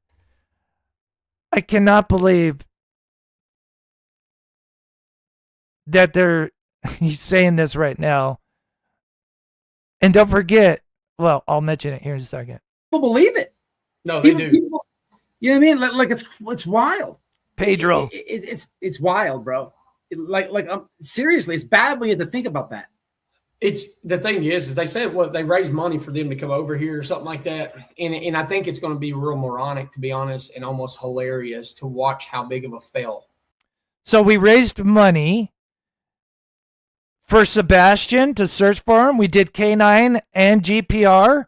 I cannot believe that he's saying this right now. And don't forget, well, I'll mention it here in a second. People believe it. No, they do. People, you know what I mean? Like it's wild. Pedro. It's wild, bro. Seriously, it's bad when you have to think about that. It's the thing is they said they raised money for them to come over here or something like that, and I think it's going to be real moronic, to be honest, and almost hilarious to watch how big of a fail. So we raised money for Sebastian to search for him. We did K9 and GPR.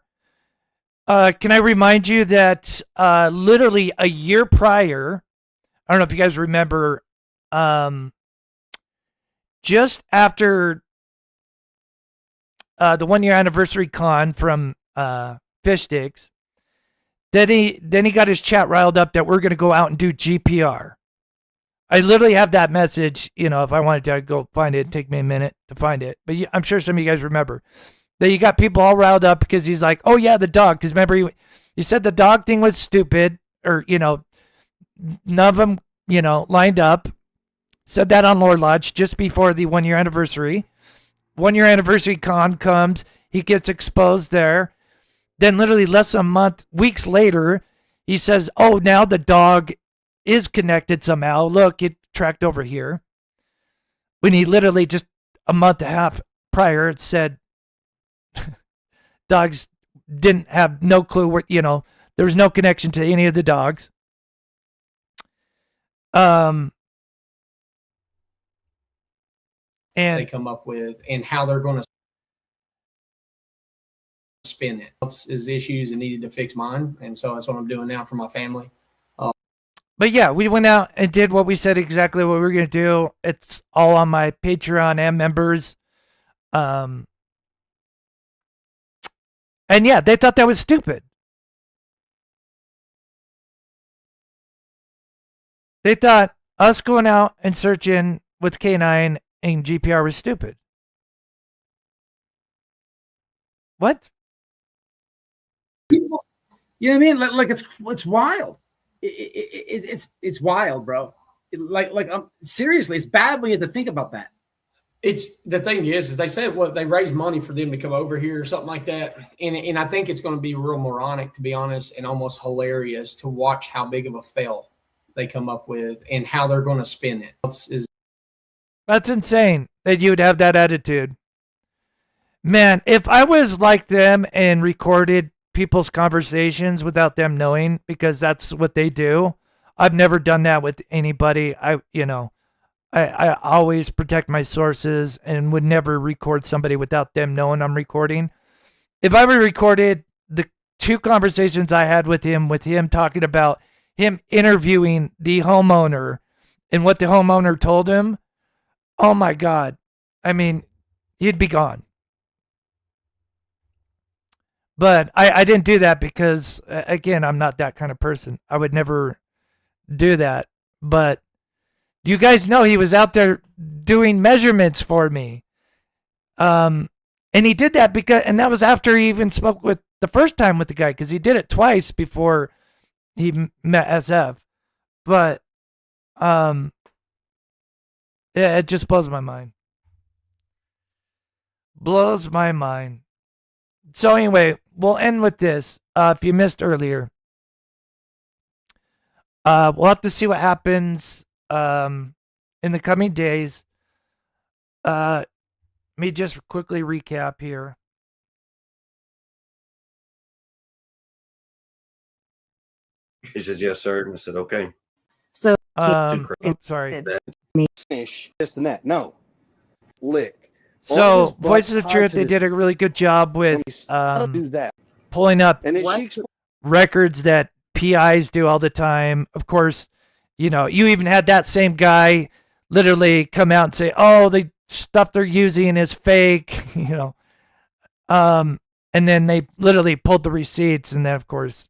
Can I remind you that literally a year prior, I don't know if you guys remember, just after the 1 year anniversary con from Fish Sticks, then he got his chat riled up that we're going to go out and do GPR. I literally have that message. You know, if I wanted to, I'd go find it. It'd take me a minute to find it. But I'm sure some of you guys remember that you got people all riled up because he's like, oh yeah, the dog. Because remember, he said the dog thing was stupid, or, you know, none of them, you know, lined up. Said that on Lord Lodge just before the 1 year anniversary. 1 year anniversary con comes. He gets exposed there. Then literally less than a month, weeks later, he says, oh, now the dog is connected somehow. Look, it tracked over here. When he literally just a month and a half prior it said dogs didn't have no clue where, you know, there was no connection to any of the dogs. And they come up with and how they're going to spin it. Is issues and needed to fix mine, and so that's what I'm doing now for my family. But yeah, we went out and did what we said exactly what we were going to do. It's all on my Patreon and members. And yeah, they thought that was stupid. They thought us going out and searching with K9 and GPR was stupid. What? You know what I mean? Like it's wild. It's wild, bro. Seriously, it's bad when you have to think about that. It's the thing is they said they raised money for them to come over here or something like that, and I think it's going to be real moronic, to be honest, and almost hilarious to watch how big of a fail they come up with and how they're going to spin it. That's insane that you would have that attitude. Man, if I was like them and recorded people's conversations without them knowing, because that's what they do. I've never done that with anybody. I always protect my sources and would never record somebody without them knowing I'm recording. If I were recorded the 2 conversations I had with him talking about him interviewing the homeowner and what the homeowner told him, oh my God. I mean, he'd be gone. But I didn't do that because, again, I'm not that kind of person. I would never do that. But you guys know he was out there doing measurements for me. And he did that and that was after he even spoke with the first time with the guy, because he did it twice before he met SF. But yeah, it just blows my mind. Blows my mind. So anyway, we'll end with this. If you missed earlier, we'll have to see what happens in the coming days. Let me just quickly recap here. He says, yes, sir. And I said, okay. So, sorry. Finish this and that. No. Lick. So, Voices of Truth, they did a really good job with pulling up records that PIs do all the time. Of course, you even had that same guy literally come out and say, oh, the stuff they're using is fake, and then they literally pulled the receipts, and then, of course,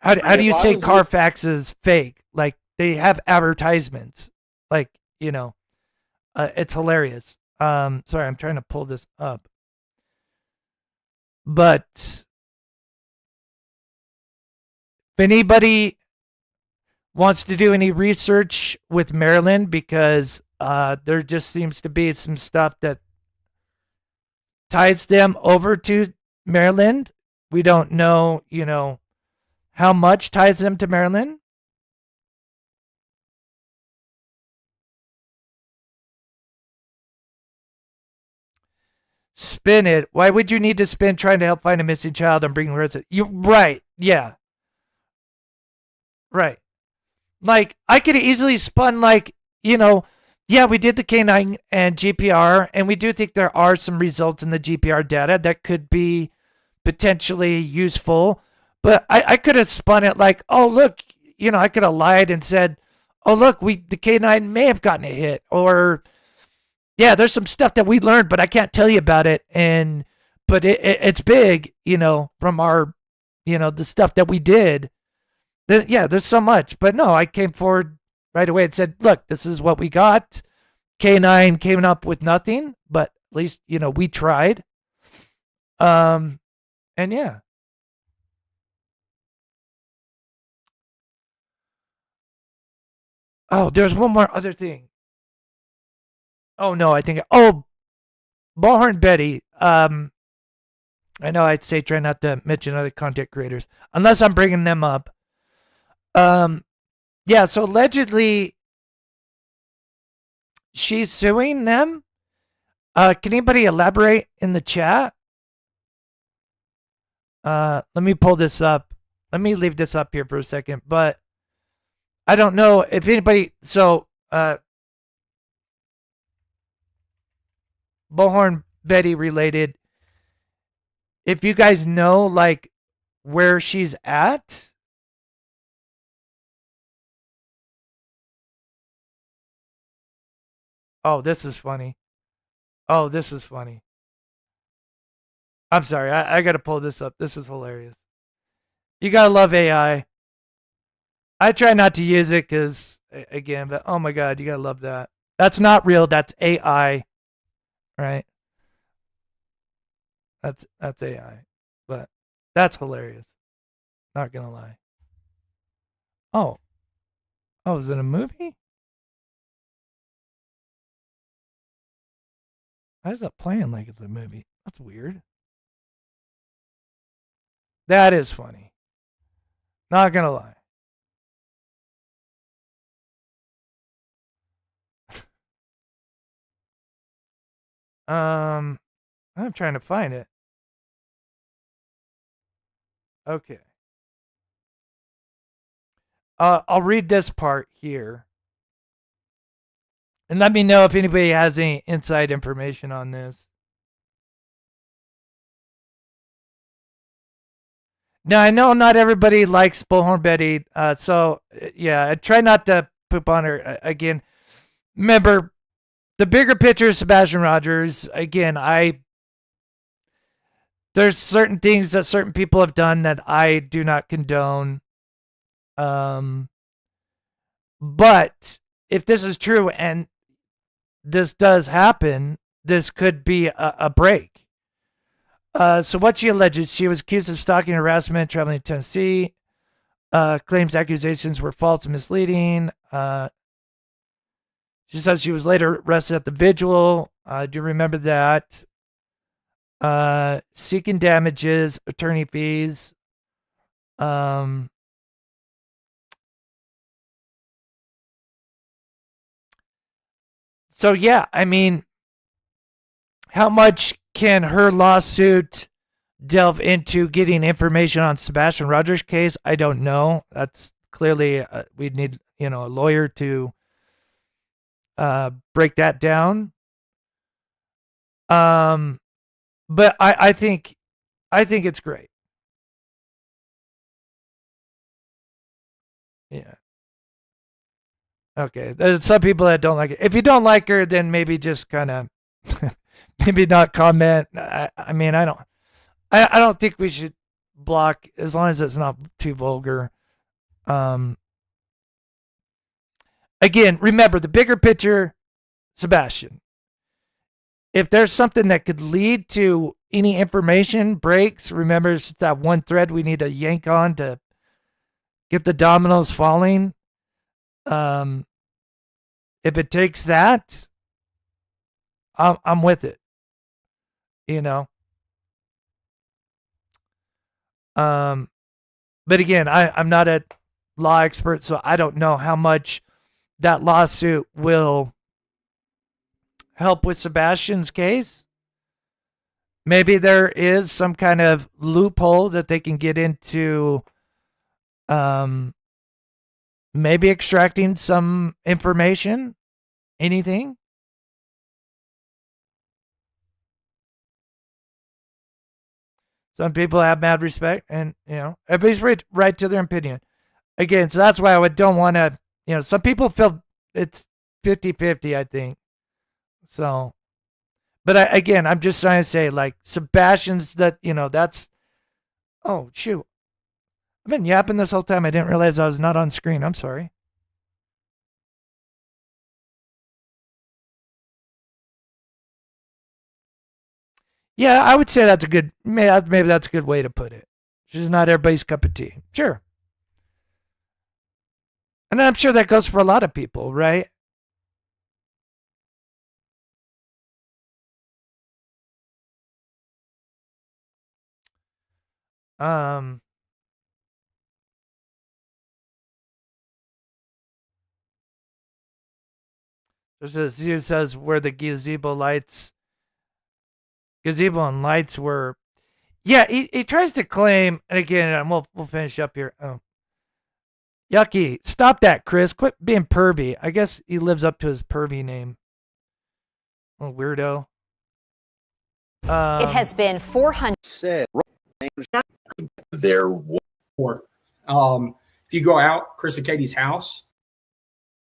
how do you say Carfax is fake? Like, they have advertisements. Like, it's hilarious. Sorry, I'm trying to pull this up. But if anybody wants to do any research with Maryland, because there just seems to be some stuff that ties them over to Maryland. We don't know, how much ties them to Maryland. Spin it. Why would you need to spin trying to help find a missing child and bring residents? You right. Yeah. Right. Like, I could easily spun like, yeah, we did the K9 and GPR, and we do think there are some results in the GPR data that could be potentially useful. But I could have spun it like, oh, look, I could have lied and said, oh, look, the K9 may have gotten a hit, or yeah, there's some stuff that we learned, but I can't tell you about it. But it's big, from our, the stuff that we did. Yeah, there's so much. But no, I came forward right away and said, look, this is what we got. K9 came up with nothing, but at least, we tried. And yeah. Oh, there's one more other thing. Oh no, I think Ballhorn Betty. I know I'd say try not to mention other content creators unless I'm bringing them up. Yeah, so allegedly she's suing them. Can anybody elaborate in the chat? Let me pull this up. let me leave this up here for a second, but I don't know if anybody, so, Bullhorn Betty related, if you guys know, like, where she's at. Oh, this is funny. Oh, this is funny. I'm sorry. I got to pull this up. This is hilarious. You got to love AI. I try not to use it because, again, but oh my God, you got to love that. That's not real. That's AI. Right? That's AI. But that's hilarious. Not going to lie. Oh. Oh, is it a movie? Why is that playing like it's a movie? That's weird. That is funny. Not gonna lie. I'm trying to find it. Okay. I'll read this part here. And let me know if anybody has any inside information on this. Now, I know not everybody likes Bullhorn Betty, so yeah, I try not to poop on her. Again, remember, the bigger picture is Sebastian Rogers. Again, there's certain things that certain people have done that I do not condone. But if this is true and this does happen, this could be a break. So what she alleges, she was accused of stalking and harassment, traveling to Tennessee. Claims accusations were false and misleading. She says she was later arrested at the vigil. Do you remember that? Seeking damages, attorney fees. So yeah, I mean, how much can her lawsuit delve into getting information on Sebastian Rogers' case? I don't know. That's clearly we'd need a lawyer to break that down. But I think it's great. Yeah. Okay. There's some people that don't like it. If you don't like her, then maybe just kind of maybe not comment. I mean, I don't think we should block as long as it's not too vulgar. Again, remember the bigger picture, Sebastian. If there's something that could lead to any information breaks, remember it's that one thread we need to yank on to get the dominoes falling. If it takes that, I'm with it. But again, I'm not a law expert, so I don't know how much that lawsuit will help with Sebastian's case. Maybe there is some kind of loophole that they can get into, maybe extracting some information, anything. Some people have mad respect, and everybody's right to their opinion. Again, so that's why I don't want to. Some people feel it's 50-50, I think. So, but I'm just trying to say, like, Sebastian's that's. Oh shoot! I've been yapping this whole time. I didn't realize I was not on screen. I'm sorry. Yeah, I would say that's a good. Maybe that's a good way to put it. She's not everybody's cup of tea. Sure. And I'm sure that goes for a lot of people, right? It says where the gazebo and lights were. Yeah, he tries to claim, and again, and we'll finish up here. Oh. Yucky. Stop that, Chris. Quit being pervy. I guess he lives up to his pervy name. Little weirdo. It has been 400. There Or if you go out Chris and Katie's house.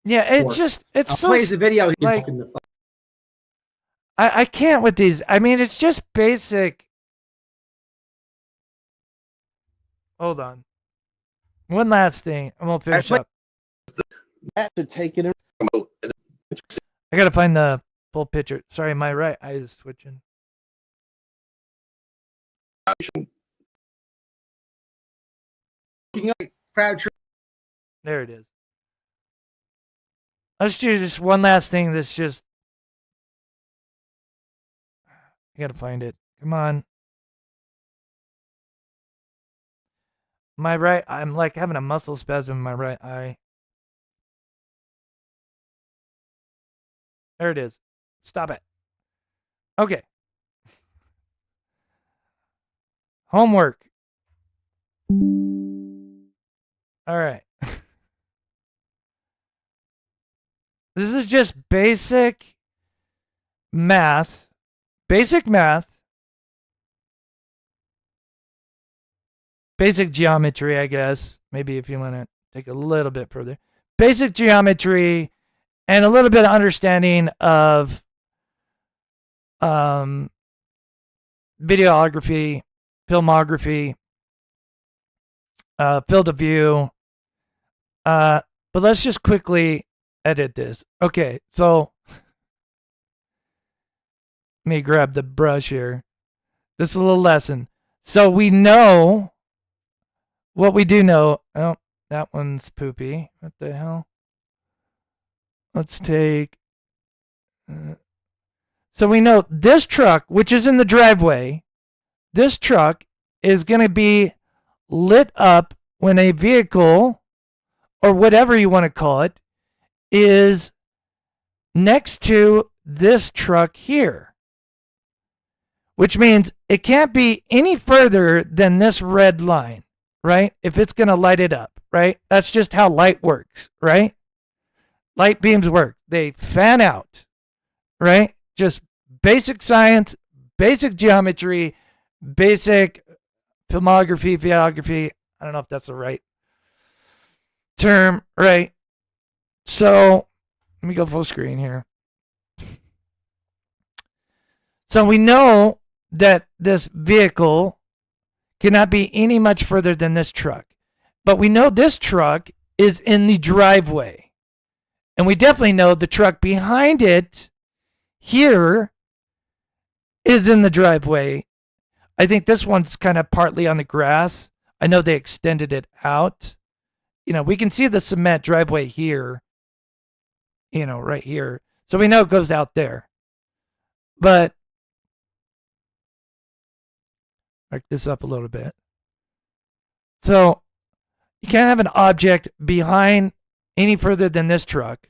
Yeah, it's just it's so plays the video. He's like, talking the phone. I can't with these. I mean, it's just basic. Hold on. One last thing, and we'll finish up. To take it. I gotta find the full picture. Sorry, my right eye is switching. There it is. Let's do just one last thing that's just... I gotta find it. Come on. My right... I'm like having a muscle spasm in my right eye. There it is. Stop it. Okay. Homework. All right. This is just basic math. Basic math. Basic geometry, I guess. Maybe if you want to take a little bit further. Basic geometry and a little bit of understanding of videography, filmography, field of view. But let's just quickly edit this. Okay, so let me grab the brush here. This is a little lesson. So we know what we do know. Oh, that one's poopy. What the hell? Let's take... so we know this truck, which is in the driveway, this truck is going to be lit up when a vehicle, or whatever you want to call it, is next to this truck here. Which means it can't be any further than this red line, right? If it's going to light it up, right? That's just how light works, right? Light beams work. They fan out, right? Just basic science, basic geometry, basic filmography, videography. I don't know if that's the right term, right? So let me go full screen here. So we know that this vehicle cannot be any much further than this truck. But we know this truck is in the driveway. And we definitely know the truck behind it here is in the driveway. I think this one's kind of partly on the grass. I know they extended it out. You know, we can see the cement driveway here. You know, right here. So we know it goes out there. But mark this up a little bit. So you can't have an object behind any further than this truck.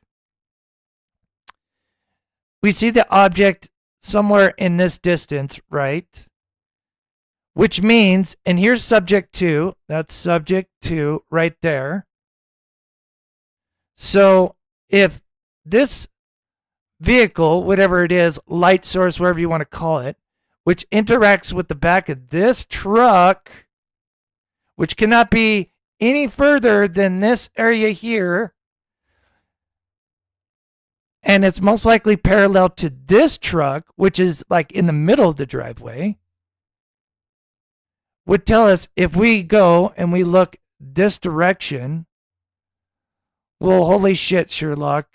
We see the object somewhere in this distance, right? Which means, and here's subject to, that's subject to right there. So if this vehicle, whatever it is, light source, whatever you want to call it, which interacts with the back of this truck, which cannot be any further than this area here, and it's most likely parallel to this truck, which is like in the middle of the driveway, would tell us if we go and we look this direction, well, holy shit, Sherlock.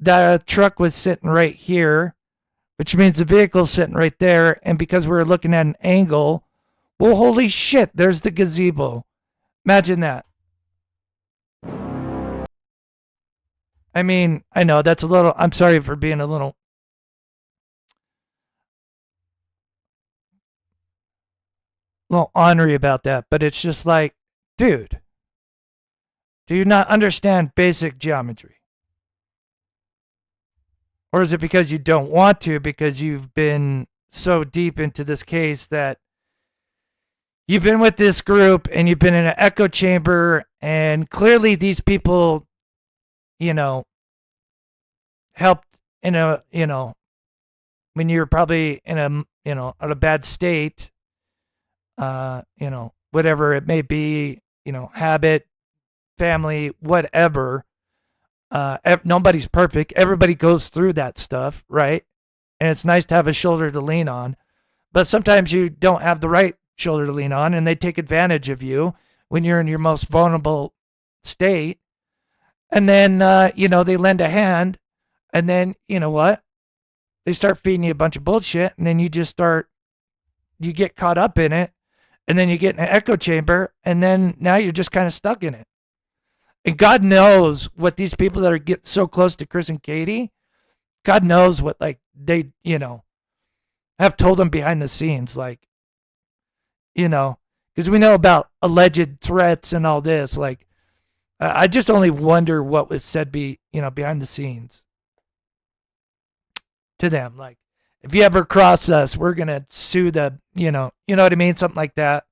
The truck was sitting right here, which means the vehicle's sitting right there. And because we're looking at an angle, well, holy shit, there's the gazebo. Imagine that. I mean, I know that's a little, I'm sorry for being a little ornery about that, but it's just like, dude, do you not understand basic geometry? Or is it because you don't want to, because you've been so deep into this case that you've been with this group and you've been in an echo chamber, and clearly these people, you know, helped in a, you know, when you're probably in a, you know, in a bad state, you know, whatever it may be, you know, habit, family, whatever. Nobody's perfect. Everybody goes through that stuff, right? And it's nice to have a shoulder to lean on. But sometimes you don't have the right shoulder to lean on, and they take advantage of you when you're in your most vulnerable state. And then, you know, they lend a hand, and then, you know what? They start feeding you a bunch of bullshit, and then you get caught up in it, and then you get in an echo chamber, and then now you're just kind of stuck in it. And God knows what these people that are get so close to Chris and Katie, God knows what, like, they, you know, have told them behind the scenes, like, you know, because we know about alleged threats and all this. Like, I just only wonder what was said behind the scenes to them. Like, if you ever cross us, we're gonna sue the, you know what I mean, something like that.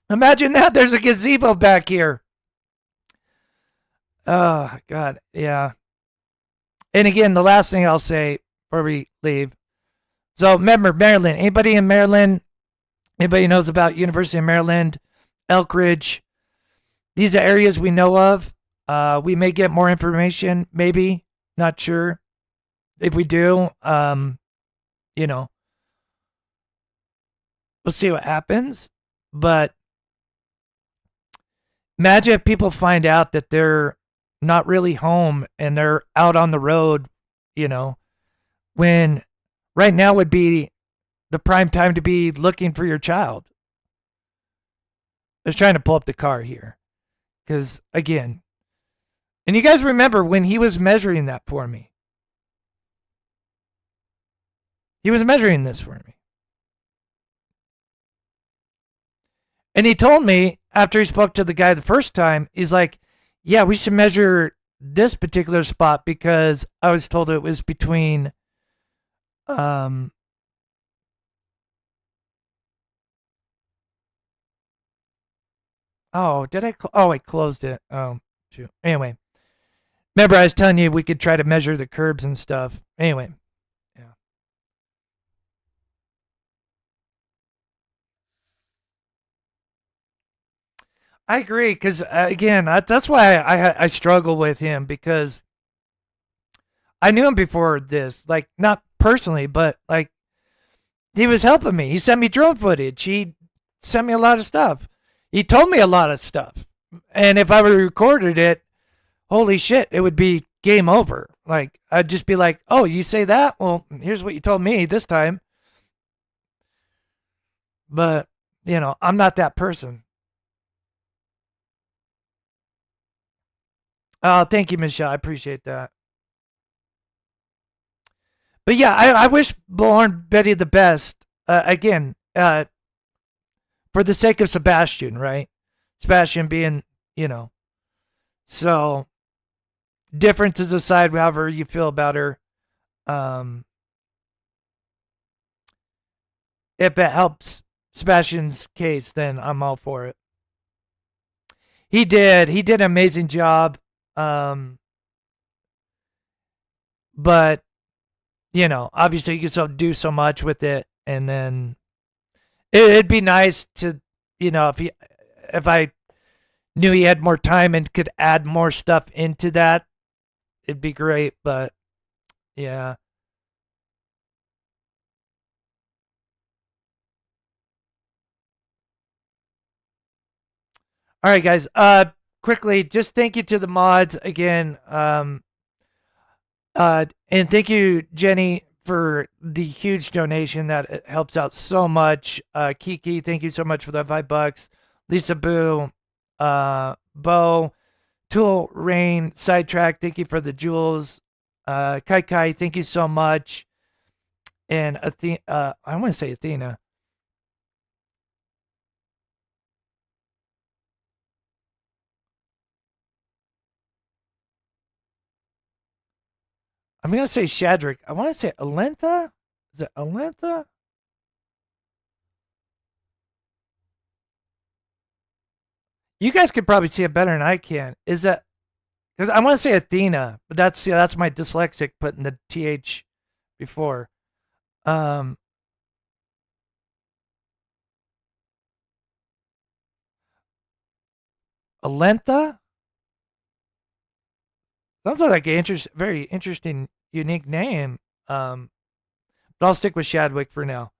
Imagine that. There's a gazebo back here. Oh God, yeah. And again, the last thing I'll say before we leave. So remember, Maryland. Anybody in Maryland? Anybody knows about University of Maryland, Elk Ridge? These are areas we know of. We may get more information, maybe. Not sure. If we do, you know, we'll see what happens. But imagine if people find out that they're not really home and they're out on the road, you know, when right now would be the prime time to be looking for your child. I was trying to pull up the car here because, again, and you guys remember when he was measuring that for me. He was measuring this for me. And he told me after he spoke to the guy the first time, he's like, yeah, we should measure this particular spot because I was told it was between oh, did I I closed it. Oh, shoot. Anyway. Remember I was telling you we could try to measure the curbs and stuff. Anyway. Yeah. I agree because again, that's why I struggle with him because I knew him before this, like not personally, but like he was helping me. He sent me drone footage. He sent me a lot of stuff. He told me a lot of stuff, and if I would recorded it, holy shit, it would be game over. Like I'd just be like, oh, you say that? Well, here's what you told me this time. But you know, I'm not that person. Oh, thank you, Michelle. I appreciate that. But yeah, I wish Lauren Betty the best. Again, for the sake of Sebastian, right? Sebastian being, you know. So, differences aside, however you feel about her, if it helps Sebastian's case, then I'm all for it. He did an amazing job. But you know, obviously you can do so much with it, and then it'd be nice to, you know, if I knew he had more time and could add more stuff into that, it'd be great. But yeah. All right, guys. Quickly, just thank you to the mods again. And thank you, Jenny, for the huge donation that helps out so much. Kiki, thank you so much for that $5. Lisa Boo, Bo, Tool, Rain, Sidetrack, thank you for the jewels. Kai Kai, thank you so much. And Athena, I want to say Athena. I'm going to say Shadrick. I want to say Alentha. Is it Alentha? You guys could probably see it better than I can. Is that because I want to say Athena, but that's my dyslexic putting the th before. Alentha. Sounds like a very interesting, unique name. But I'll stick with Shadwick for now.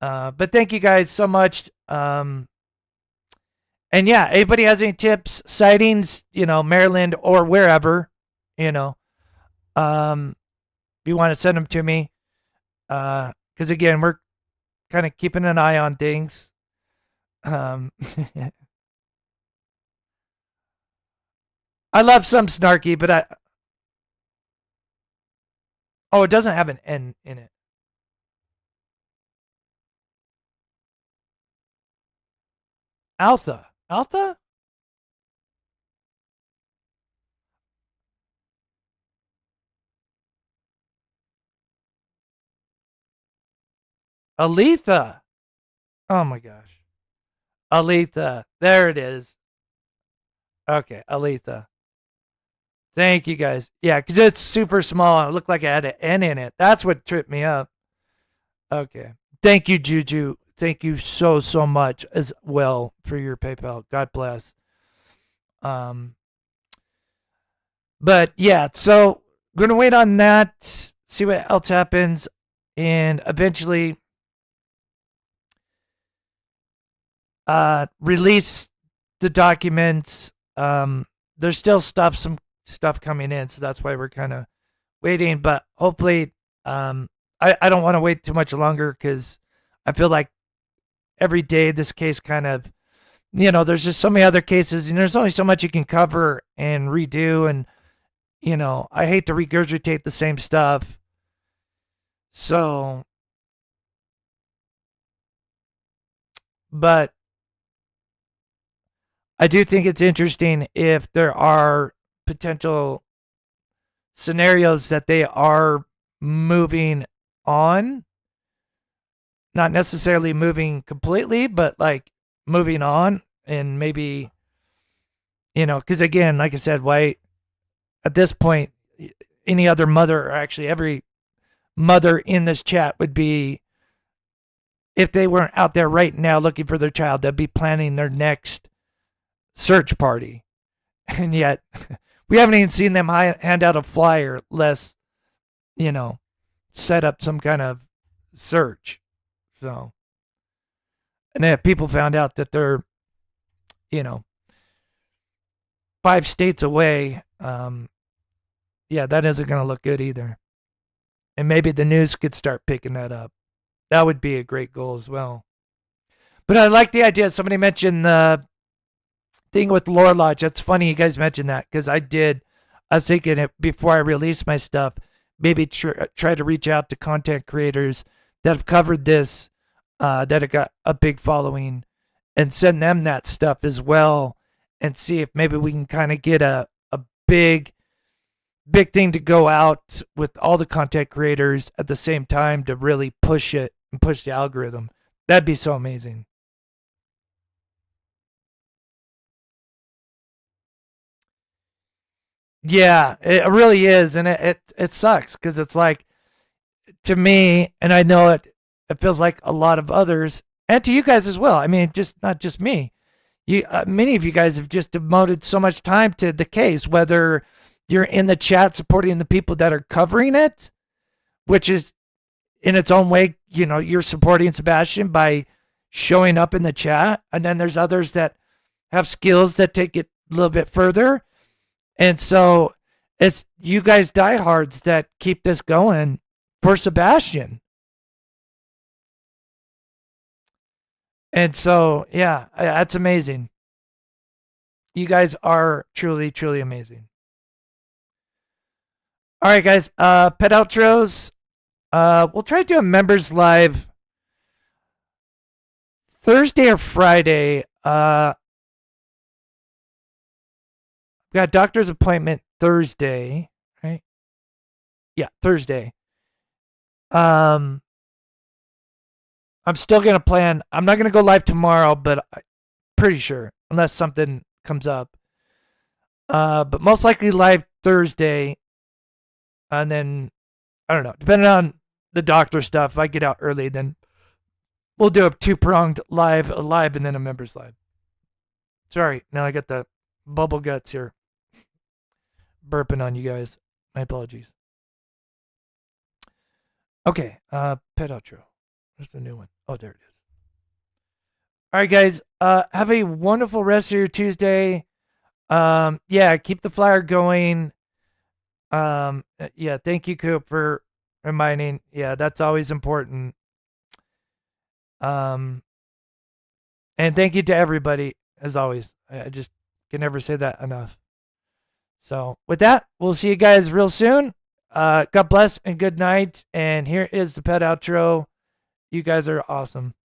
But thank you guys so much. And yeah, anybody has any tips, sightings, Maryland or wherever, if you want to send them to me. Because again, we're kind of keeping an eye on things. I love some snarky, but it doesn't have an N in it. Alpha. Alpha? Aletha. Oh my gosh. Aletha. There it is. Okay, Aletha. Thank you guys. Yeah, because it's super small. It looked like it had an N in it. That's what tripped me up. Okay. Thank you, Juju. Thank you so much as well for your PayPal. God bless. But yeah, so we're gonna wait on that, see what else happens, and eventually release the documents. There's still some stuff coming in, so that's why we're kind of waiting. But hopefully, I don't want to wait too much longer because I feel like every day this case kind of, there's just so many other cases, and there's only so much you can cover and redo, and I hate to regurgitate the same stuff. So, but I do think it's interesting if there are potential scenarios that they are moving on, not necessarily moving completely, but like moving on, and maybe, because again, like I said, why at this point, any other mother, or actually every mother in this chat would be, if they weren't out there right now looking for their child, they'd be planning their next search party. And yet we haven't even seen them hand out a flyer, less, set up some kind of search. So, and then if people found out that they're, 5 states away, yeah, that isn't going to look good either. And maybe the news could start picking that up. That would be a great goal as well. But I like the idea. Somebody mentioned the thing with Lore Lodge. That's funny you guys mentioned that, because I was thinking it before I released my stuff, maybe try to reach out to content creators that have covered this, that have got a big following, and send them that stuff as well, and see if maybe we can kind of get a big thing to go out with all the content creators at the same time to really push it and push the algorithm. That'd be so amazing. Yeah, it really is, and it sucks, because it's like, to me, and I know it feels like a lot of others, and to you guys as well. I mean, just not just me. Many of you guys have just devoted so much time to the case, whether you're in the chat supporting the people that are covering it, which is in its own way, you're supporting Sebastian by showing up in the chat, and then there's others that have skills that take it a little bit further. And so it's you guys diehards that keep this going for Sebastian. And so, yeah, that's amazing. You guys are truly, truly amazing. All right, guys. Pet outros. We'll try to do a members live Thursday or Friday. We got a doctor's appointment Thursday, right? Yeah, Thursday. I'm still gonna plan. I'm not gonna go live tomorrow, but I'm pretty sure, unless something comes up. But most likely live Thursday, and then I don't know. Depending on the doctor stuff, if I get out early, then we'll do a 2-pronged live, a live, and then a members live. Sorry, now I got the bubble guts here, burping on you guys. My apologies. Okay, pet outro. Where's the new one? Oh, there it is. All right, guys. Have a wonderful rest of your Tuesday. Yeah, keep the flyer going. Yeah, thank you, Coop, for reminding. Yeah, that's always important. And thank you to everybody, as always. I just can never say that enough. So with that, we'll see you guys real soon. God bless and good night. And here is the pet outro. You guys are awesome.